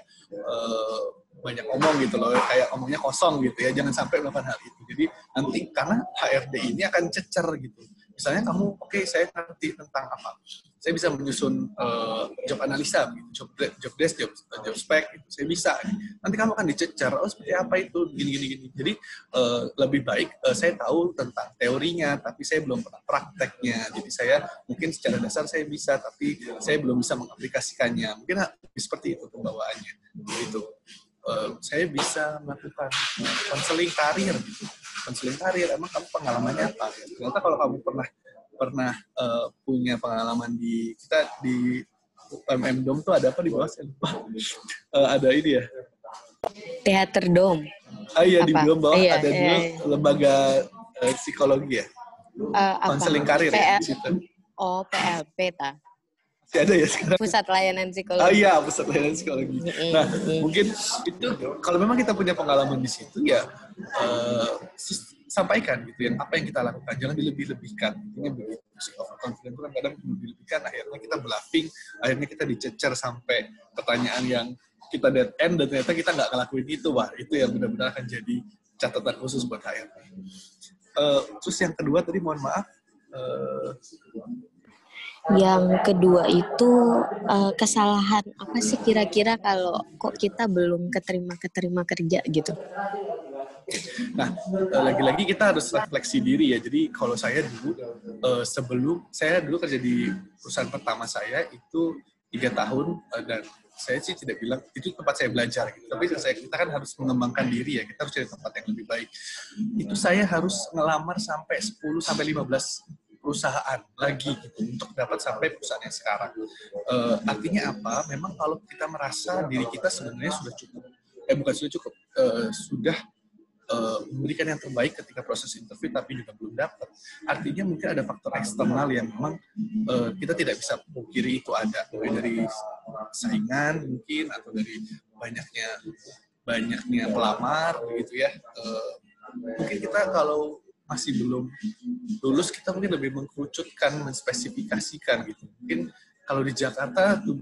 banyak ngomong gitu loh, kayak omongnya kosong gitu ya. Jangan sampai melakukan hal itu. Jadi nanti karena HRD ini akan cecer gitu. Misalnya kamu, saya ngerti tentang apa. Saya bisa menyusun job analisa, job desk, job spec, gitu. Saya bisa. Nanti kamu akan dicecar, seperti apa itu, gini. Jadi lebih baik saya tahu tentang teorinya, tapi saya belum pernah prakteknya. Jadi saya mungkin secara dasar saya bisa, tapi saya belum bisa mengaplikasikannya. Mungkin seperti itu pembawaannya. Gitu. Saya bisa melakukan konseling karir. Konseling karir, emang kamu pengalamannya apa? Ternyata kalau kamu pernah punya pengalaman di UMM Dom tuh ada apa di bawah, saya lupa. Ada ini ya. Teater Dom. Iya, di Dom bawah ada dulu lembaga psikologi ya. Konseling karir ya di situ. Oh, PLP ta. Masih ada ya sekarang. Pusat Layanan Psikologi. Iya, Pusat Layanan Psikologi. Nah, mungkin itu kalau memang kita punya pengalaman di situ ya sampaikan gitu ya, apa yang kita lakukan, jangan dilebih-lebihkan. Intinya begitu. Overconfident itu kan kadang dilebih-lebihkan, akhirnya kita bluffing, akhirnya kita dicecer sampai pertanyaan yang kita dead end dan ternyata kita nggak ngelakuin itu. Wah, itu yang benar-benar akan jadi catatan khusus buat HRD. Terus yang kedua tadi mohon maaf. Yang kedua itu kesalahan apa sih kira-kira kalau kok kita belum keterima kerja gitu? Nah, lagi-lagi kita harus refleksi diri ya. Jadi kalau saya dulu saya dulu kerja di perusahaan pertama saya itu 3 tahun dan saya sih tidak bilang itu tempat saya belajar gitu. Tapi kita kan harus mengembangkan diri ya. Kita harus cari tempat yang lebih baik. Itu saya harus ngelamar sampai 10 sampai 15 perusahaan lagi gitu untuk dapat sampai perusahaan yang sekarang. Artinya apa? Memang kalau kita merasa diri kita sebenarnya sudah cukup, bukan sudah cukup, sudah memberikan yang terbaik ketika proses interview tapi juga belum dapat. Artinya mungkin ada faktor eksternal yang memang kita tidak bisa pungkiri itu ada, mulai dari saingan mungkin atau dari banyaknya pelamar begitu ya. Mungkin kita kalau masih belum lulus kita mungkin lebih mengkerucutkan, menspesifikasikan gitu. Mungkin kalau di Jakarta tuh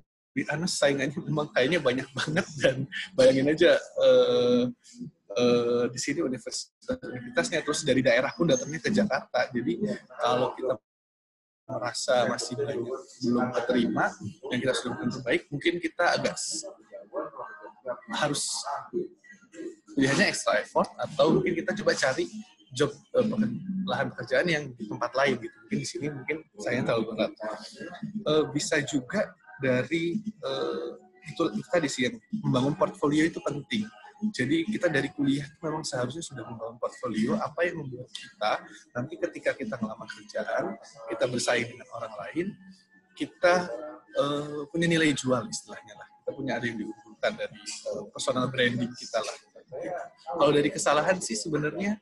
saingannya memang kayaknya banyak banget dan bayangin aja di sini universitasnya terus dari daerah pun datangnya ke Jakarta. Jadi kalau kita merasa masih belum keterima dan kita sudah bukan terbaik, mungkin kita agak harus pilihannya extra effort atau mungkin kita coba cari job lahan pekerjaan yang di tempat lain gitu. Mungkin di sini mungkin saya terlalu berat. Bisa juga dari itu tadi sih yang membangun portfolio itu penting. Jadi kita dari kuliah memang seharusnya sudah membangun portfolio apa yang membuat kita nanti ketika kita melamar kerjaan, kita bersaing dengan orang lain, kita punya nilai jual istilahnya lah. Kita punya ada yang diunggulkan dari personal branding kita lah. Kalau dari kesalahan sih sebenarnya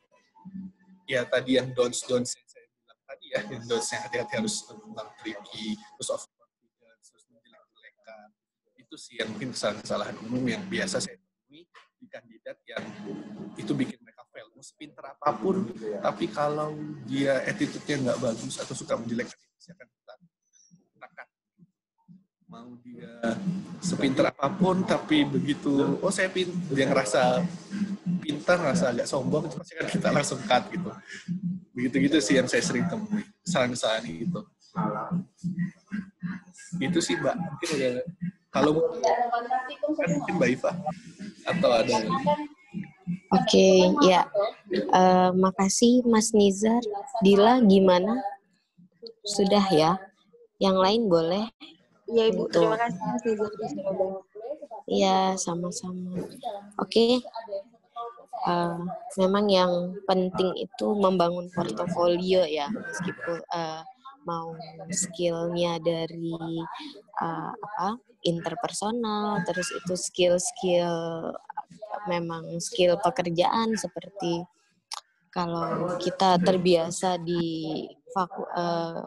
ya tadi yang don'ts yang saya bilang tadi ya, yang don'ts yang hati-hati harus tentang tricky, terus of confidence, terus menjelek-jelekan. Itu sih yang mungkin kesalahan umum yang biasa saya temui di kandidat yang itu bikin mereka fail. Mau sepinter apapun, tapi kalau dia attitude-nya nggak bagus atau suka menjelekkan, pasti akan kita tekan. Mau dia sepinter apapun, tapi begitu, dia ngerasa pintar, ngerasa agak sombong, itu pasti akan kita langsung cut gitu. Begitu-gitu sih yang saya sering temui, kesalahan-kesalahan gitu. Itu sih Mbak, mungkin ada, kalau kan mungkin Mbak Iva, atau ada. Oke, ya. Makasih Mas Nizar. Dila gimana? Sudah ya? Yang lain boleh? Iya Ibu, terima kasih Mas Nizar. Iya, sama-sama. Oke. Memang yang penting itu membangun portofolio ya, meskipun mau skillnya dari interpersonal, terus itu skill memang skill pekerjaan seperti kalau kita terbiasa di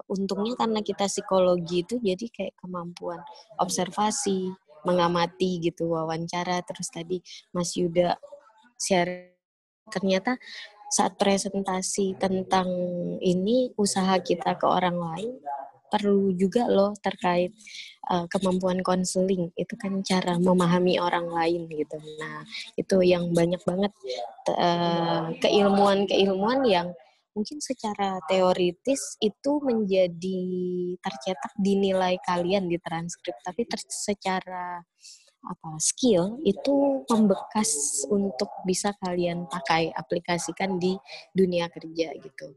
untungnya karena kita psikologi itu jadi kayak kemampuan observasi, mengamati gitu, wawancara, terus tadi Mas Yuda share ternyata saat presentasi tentang ini usaha kita ke orang lain perlu juga loh terkait kemampuan konseling, itu kan cara memahami orang lain gitu. Nah itu yang banyak banget keilmuan yang mungkin secara teoritis itu menjadi tercetak di nilai kalian di transkrip, tapi secara skill itu membekas untuk bisa kalian pakai, aplikasikan di dunia kerja gitu.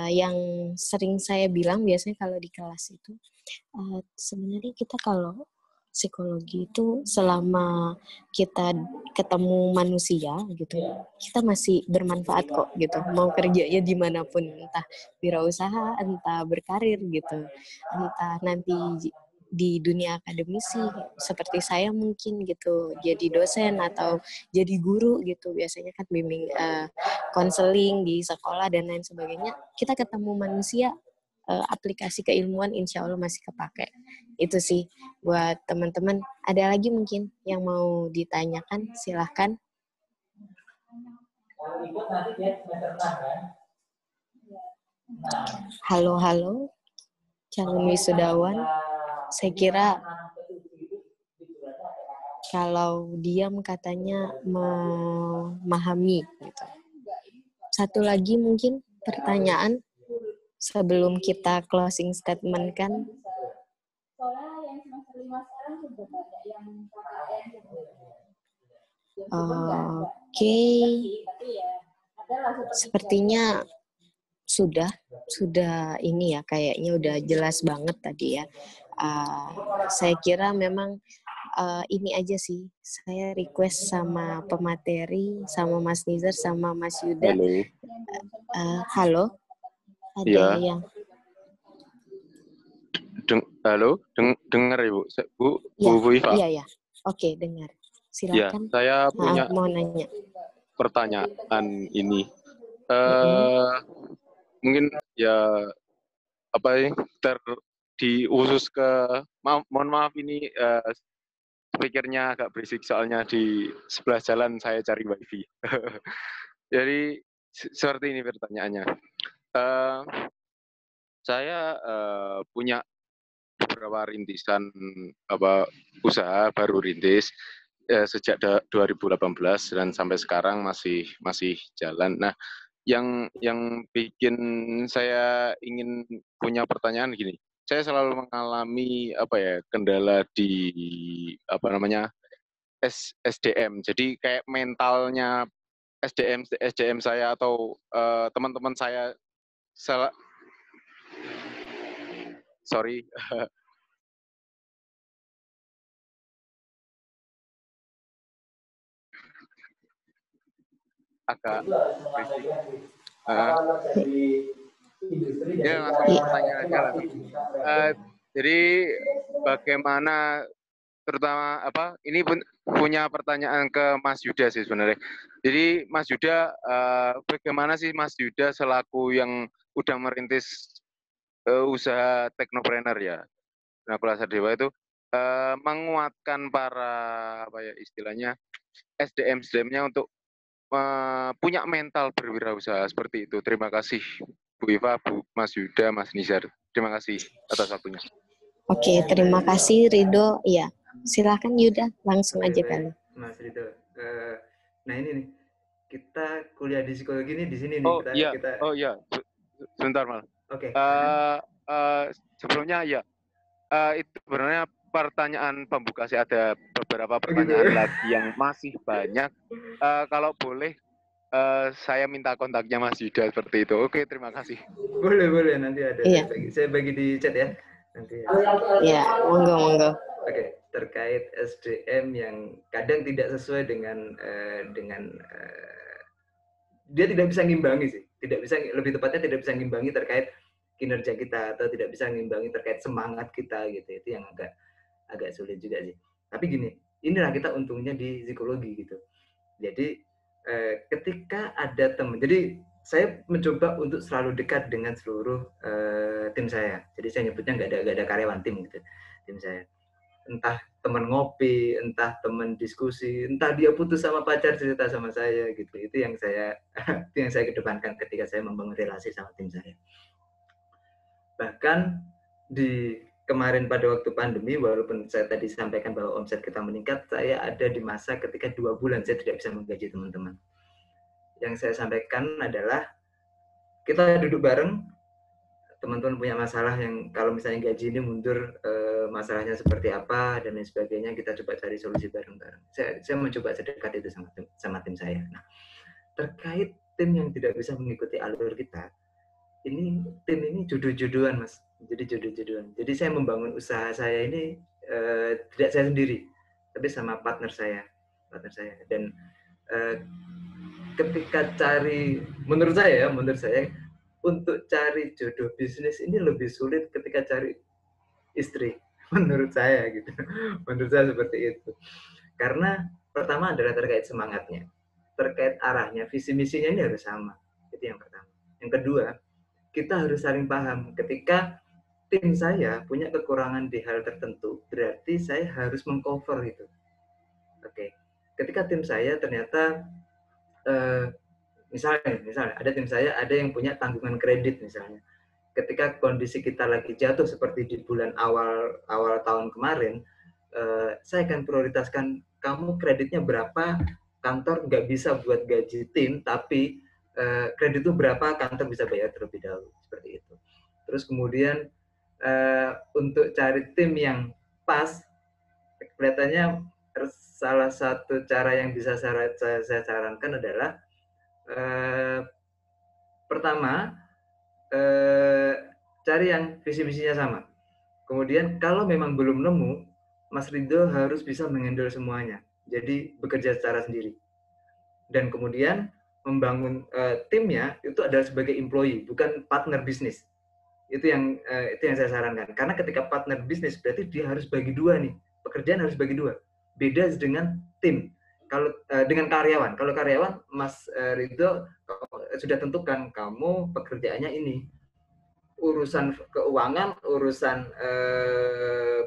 Yang sering saya bilang biasanya kalau di kelas itu, sebenarnya kita kalau psikologi itu selama kita ketemu manusia gitu, kita masih bermanfaat kok gitu. Mau kerjanya dimanapun, entah wirausaha, entah berkarir gitu, entah nanti di dunia akademisi seperti saya mungkin gitu jadi dosen atau jadi guru gitu, biasanya kan bimbing konseling di sekolah dan lain sebagainya, kita ketemu manusia, aplikasi keilmuan insya Allah masih kepake. Itu sih buat teman-teman. Ada lagi mungkin yang mau ditanyakan, silahkan. Halo calon wisudawan. Saya kira kalau diam katanya memahami gitu. Satu lagi mungkin pertanyaan sebelum kita closing statement kan, Oke, sepertinya sudah ini ya, kayaknya udah jelas banget tadi ya. Saya kira memang ini aja sih, saya request sama pemateri, sama Mas Nizar, sama Mas Yuda. Halo. Halo, ada Ya. yang Halo, dengar ya Bu? Bu Iva. Iya. Oke, dengar. Silakan. Ya, saya punya mau nanya pertanyaan ini. Mungkin ya apa ya, diusus ke mohon maaf ini speakernya agak berisik soalnya di sebelah jalan saya cari wifi. Jadi seperti ini pertanyaannya. Saya punya beberapa rintisan usaha baru rintis sejak 2018 dan sampai sekarang masih jalan. Nah, yang bikin saya ingin punya pertanyaan gini. Saya selalu mengalami kendala di SDM. Jadi kayak mentalnya SDM saya atau teman-teman saya sorry agak berisik. Ya, langsung pertanyaan aja langsung. Jadi bagaimana, terutama ini punya pertanyaan ke Mas Yuda sih sebenarnya. Jadi Mas Yuda, bagaimana sih Mas Yuda selaku yang udah merintis usaha teknopreneur ya, Nakula Sadewa itu menguatkan para istilahnya SDM-nya untuk punya mental berwirausaha seperti itu. Terima kasih Bu Iva, Mas Yuda, Mas Nizar. Terima kasih atas waktunya. Oke, terima kasih Rido. Iya, silakan Yuda, langsung aja kali. Mas Rido. Nah ini nih, kita kuliah di psikologi nih di sini nih. Oh iya. Sebentar Mal. Oke. Sebelumnya ya, itu sebenarnya pertanyaan pembuka sih, ada beberapa pertanyaan lagi yang masih banyak. Kalau boleh saya minta kontaknya Mas Yuda seperti itu. Oke, terima kasih. Boleh nanti ada. Iya. Saya bagi di chat ya. Nanti. Ya, monggo. Oke, terkait SDM yang kadang tidak sesuai dengan dia tidak bisa ngimbangi sih. Lebih tepatnya tidak bisa ngimbangi terkait kinerja kita atau tidak bisa ngimbangi terkait semangat kita gitu. Itu yang agak sulit juga sih. Tapi gini, inilah kita untungnya di psikologi gitu. Jadi ketika ada teman, jadi saya mencoba untuk selalu dekat dengan seluruh tim saya. Jadi saya nyebutnya nggak ada karyawan tim gitu, tim saya. Entah teman ngopi, entah teman diskusi, entah dia putus sama pacar cerita sama saya gitu. Itu yang saya kedepankan ketika saya membangun relasi sama tim saya. Bahkan di kemarin pada waktu pandemi, walaupun saya tadi sampaikan bahwa omset kita meningkat, saya ada di masa ketika 2 bulan saya tidak bisa menggaji teman-teman. Yang saya sampaikan adalah kita duduk bareng, teman-teman punya masalah yang kalau misalnya gaji ini mundur, masalahnya seperti apa dan lain sebagainya, kita coba cari solusi bareng-bareng. Saya mencoba sedekat itu sama tim saya. Nah, terkait tim yang tidak bisa mengikuti alur kita, tim ini jodoh-jodohan Mas. Jadi jodoh-jodohan. Jadi saya membangun usaha saya ini tidak saya sendiri, tapi sama partner saya. Dan ketika menurut saya untuk cari jodoh bisnis ini lebih sulit ketika cari istri, menurut saya gitu. Menurut saya seperti itu. Karena pertama adalah terkait semangatnya, terkait arahnya, visi misinya ini harus sama. Itu yang pertama. Yang kedua, kita harus saling paham. Ketika tim saya punya kekurangan di hal tertentu, berarti saya harus mengcover itu. Oke. Ketika tim saya ternyata misalnya ada tim saya ada yang punya tanggungan kredit misalnya. Ketika kondisi kita lagi jatuh seperti di bulan awal tahun kemarin, saya akan prioritaskan kamu kreditnya berapa, kantor nggak bisa buat gaji tim, tapi kredit itu berapa, kantor bisa bayar terlebih dahulu, seperti itu. Terus kemudian untuk cari tim yang pas, kelihatannya Terus salah satu cara yang bisa saya sarankan adalah pertama cari yang visi misinya sama. Kemudian kalau memang belum nemu, Mas Ridho harus bisa menghandle semuanya. Jadi bekerja secara sendiri. Dan kemudian membangun timnya itu adalah sebagai employee, bukan partner bisnis. Itu yang saya sarankan. Karena ketika partner bisnis berarti dia harus bagi dua nih. Pekerjaan harus bagi dua. Beda dengan tim. Kalau dengan karyawan, kalau karyawan Mas Ridho sudah tentukan kamu pekerjaannya ini. Urusan keuangan, urusan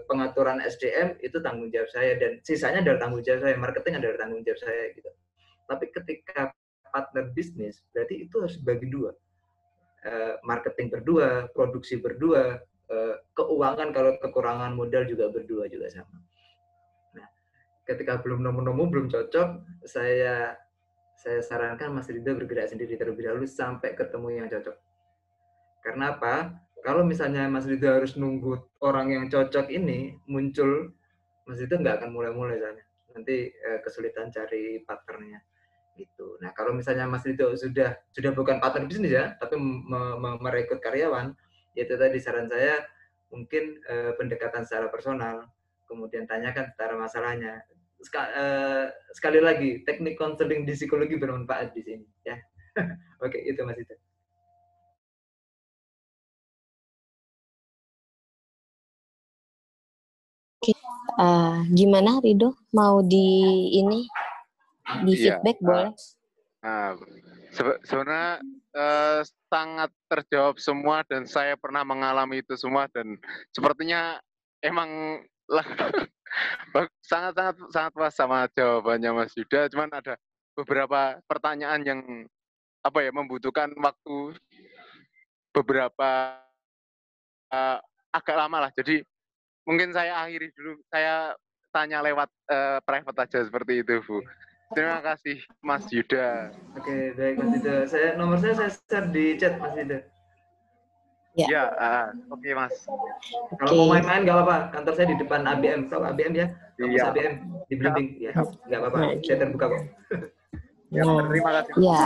pengaturan SDM itu tanggung jawab saya, dan sisanya adalah tanggung jawab saya, marketing adalah tanggung jawab saya gitu. Tapi ketika partner bisnis berarti itu harus bagi dua, marketing berdua, produksi berdua, keuangan kalau kekurangan modal juga berdua juga sama. Nah, ketika belum nemu-nemu, belum cocok, saya sarankan Mas Ridho bergerak sendiri terlebih dahulu sampai ketemu yang cocok. Karena apa? Kalau misalnya Mas Ridho harus nunggu orang yang cocok ini muncul, Mas Ridho nggak akan mulai-mulai soalnya. Nanti kesulitan cari partnernya. Gitu. Nah, kalau misalnya Mas Ridho sudah bukan partner bisnis ya, tapi merekrut karyawan, yaitu tadi saran saya mungkin pendekatan secara personal, kemudian tanyakan secara masalahnya. Sekali lagi, teknik konseling di psikologi bermanfaat di sini ya. Oke, itu Mas Ridho. Gimana Ridho? Mau di feedback boleh? Sebenarnya sangat terjawab semua dan saya pernah mengalami itu semua, dan sepertinya emang sangat pas sama jawabannya Mas Yuda. Cuman ada beberapa pertanyaan yang membutuhkan waktu beberapa agak lama lah. Jadi mungkin saya akhiri dulu, saya tanya lewat private aja seperti itu, Bu. Terima kasih Mas Yuda. Oke, baik Mas Yuda. Nomor saya share di chat Mas Yuda. Ya, oke Mas. Kalau mau main-main nggak apa-apa. Kantor saya di depan ABM. Tahu ABM ya? Kampus ABM di Blimbing. Ya, nggak apa-apa. Saya terbuka kok. Terima kasih. Ya,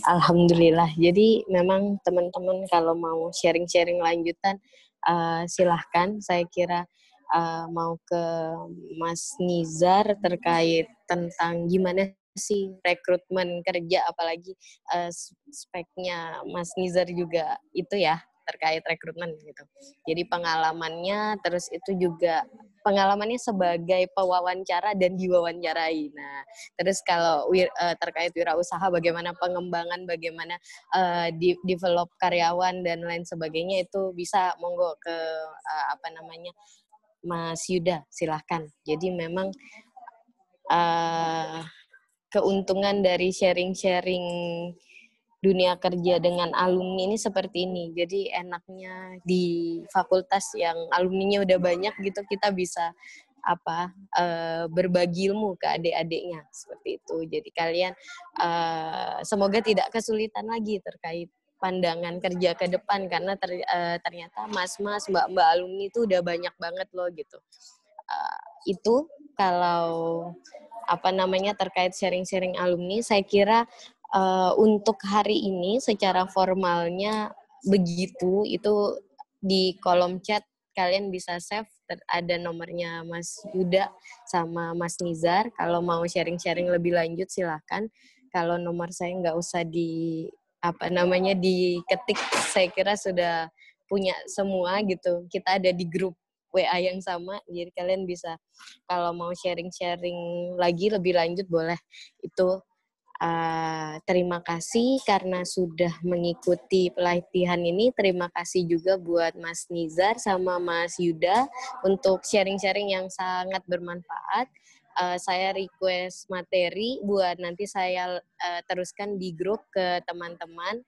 alhamdulillah. Jadi memang teman-teman kalau mau sharing-sharing lanjutan, silahkan. Saya kira mau ke Mas Nizar terkait tentang gimana sih rekrutmen kerja, apalagi speknya Mas Nizar juga itu ya terkait rekrutmen gitu. Jadi pengalamannya, terus itu juga pengalamannya sebagai pewawancara dan diwawancarai. Nah, terus kalau terkait wirausaha, bagaimana pengembangan, bagaimana develop karyawan dan lain sebagainya, itu bisa monggo ke Mas Yuda, silahkan. Jadi memang keuntungan dari sharing-sharing dunia kerja dengan alumni ini seperti ini. Jadi enaknya di fakultas yang alumninya udah banyak gitu, kita bisa berbagi ilmu ke adik-adiknya seperti itu. Jadi kalian semoga tidak kesulitan lagi terkait pandangan kerja ke depan, karena ternyata mas-mas, mbak-mbak alumni itu udah banyak banget loh gitu. Itu kalau terkait sharing-sharing alumni, saya kira untuk hari ini secara formalnya begitu. Itu di kolom chat kalian bisa save, ada nomornya Mas Yuda sama Mas Nizar. Kalau mau sharing-sharing lebih lanjut silahkan. Kalau nomor saya nggak usah diketik, saya kira sudah punya semua gitu. Kita ada di grup WA yang sama, jadi kalian bisa kalau mau sharing-sharing lagi lebih lanjut boleh. Itu terima kasih karena sudah mengikuti pelatihan ini. Terima kasih juga buat Mas Nizar sama Mas Yuda untuk sharing-sharing yang sangat bermanfaat. Saya request materi buat nanti saya teruskan di grup ke teman-teman.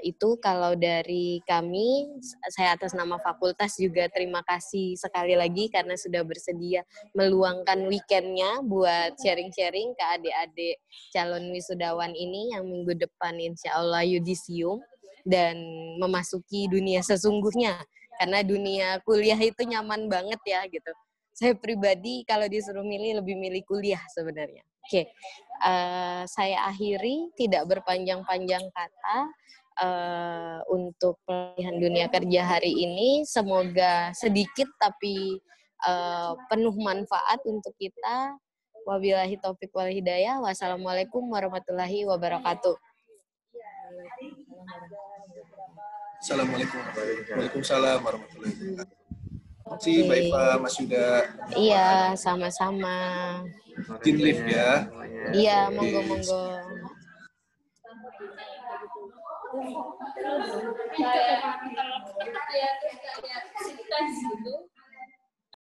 Itu kalau dari kami, saya atas nama fakultas juga terima kasih sekali lagi karena sudah bersedia meluangkan weekendnya buat sharing-sharing ke adik-adik calon wisudawan ini yang minggu depan insya Allah yudisium dan memasuki dunia sesungguhnya, karena dunia kuliah itu nyaman banget ya gitu. Saya pribadi kalau disuruh milih lebih milih kuliah sebenarnya. Oke, saya akhiri tidak berpanjang-panjang kata untuk pilihan dunia kerja hari ini. Semoga sedikit tapi penuh manfaat untuk kita. Wabillahi taufiq wal hidayah. Wassalamualaikum warahmatullahi wabarakatuh. Assalamualaikum. Waalaikumsalam warahmatullahi wabarakatuh. Terima kasih Mbak Iva, Mas Yuda. Iya, sama-sama. Izin live ya. Iya, monggo-monggo. Kita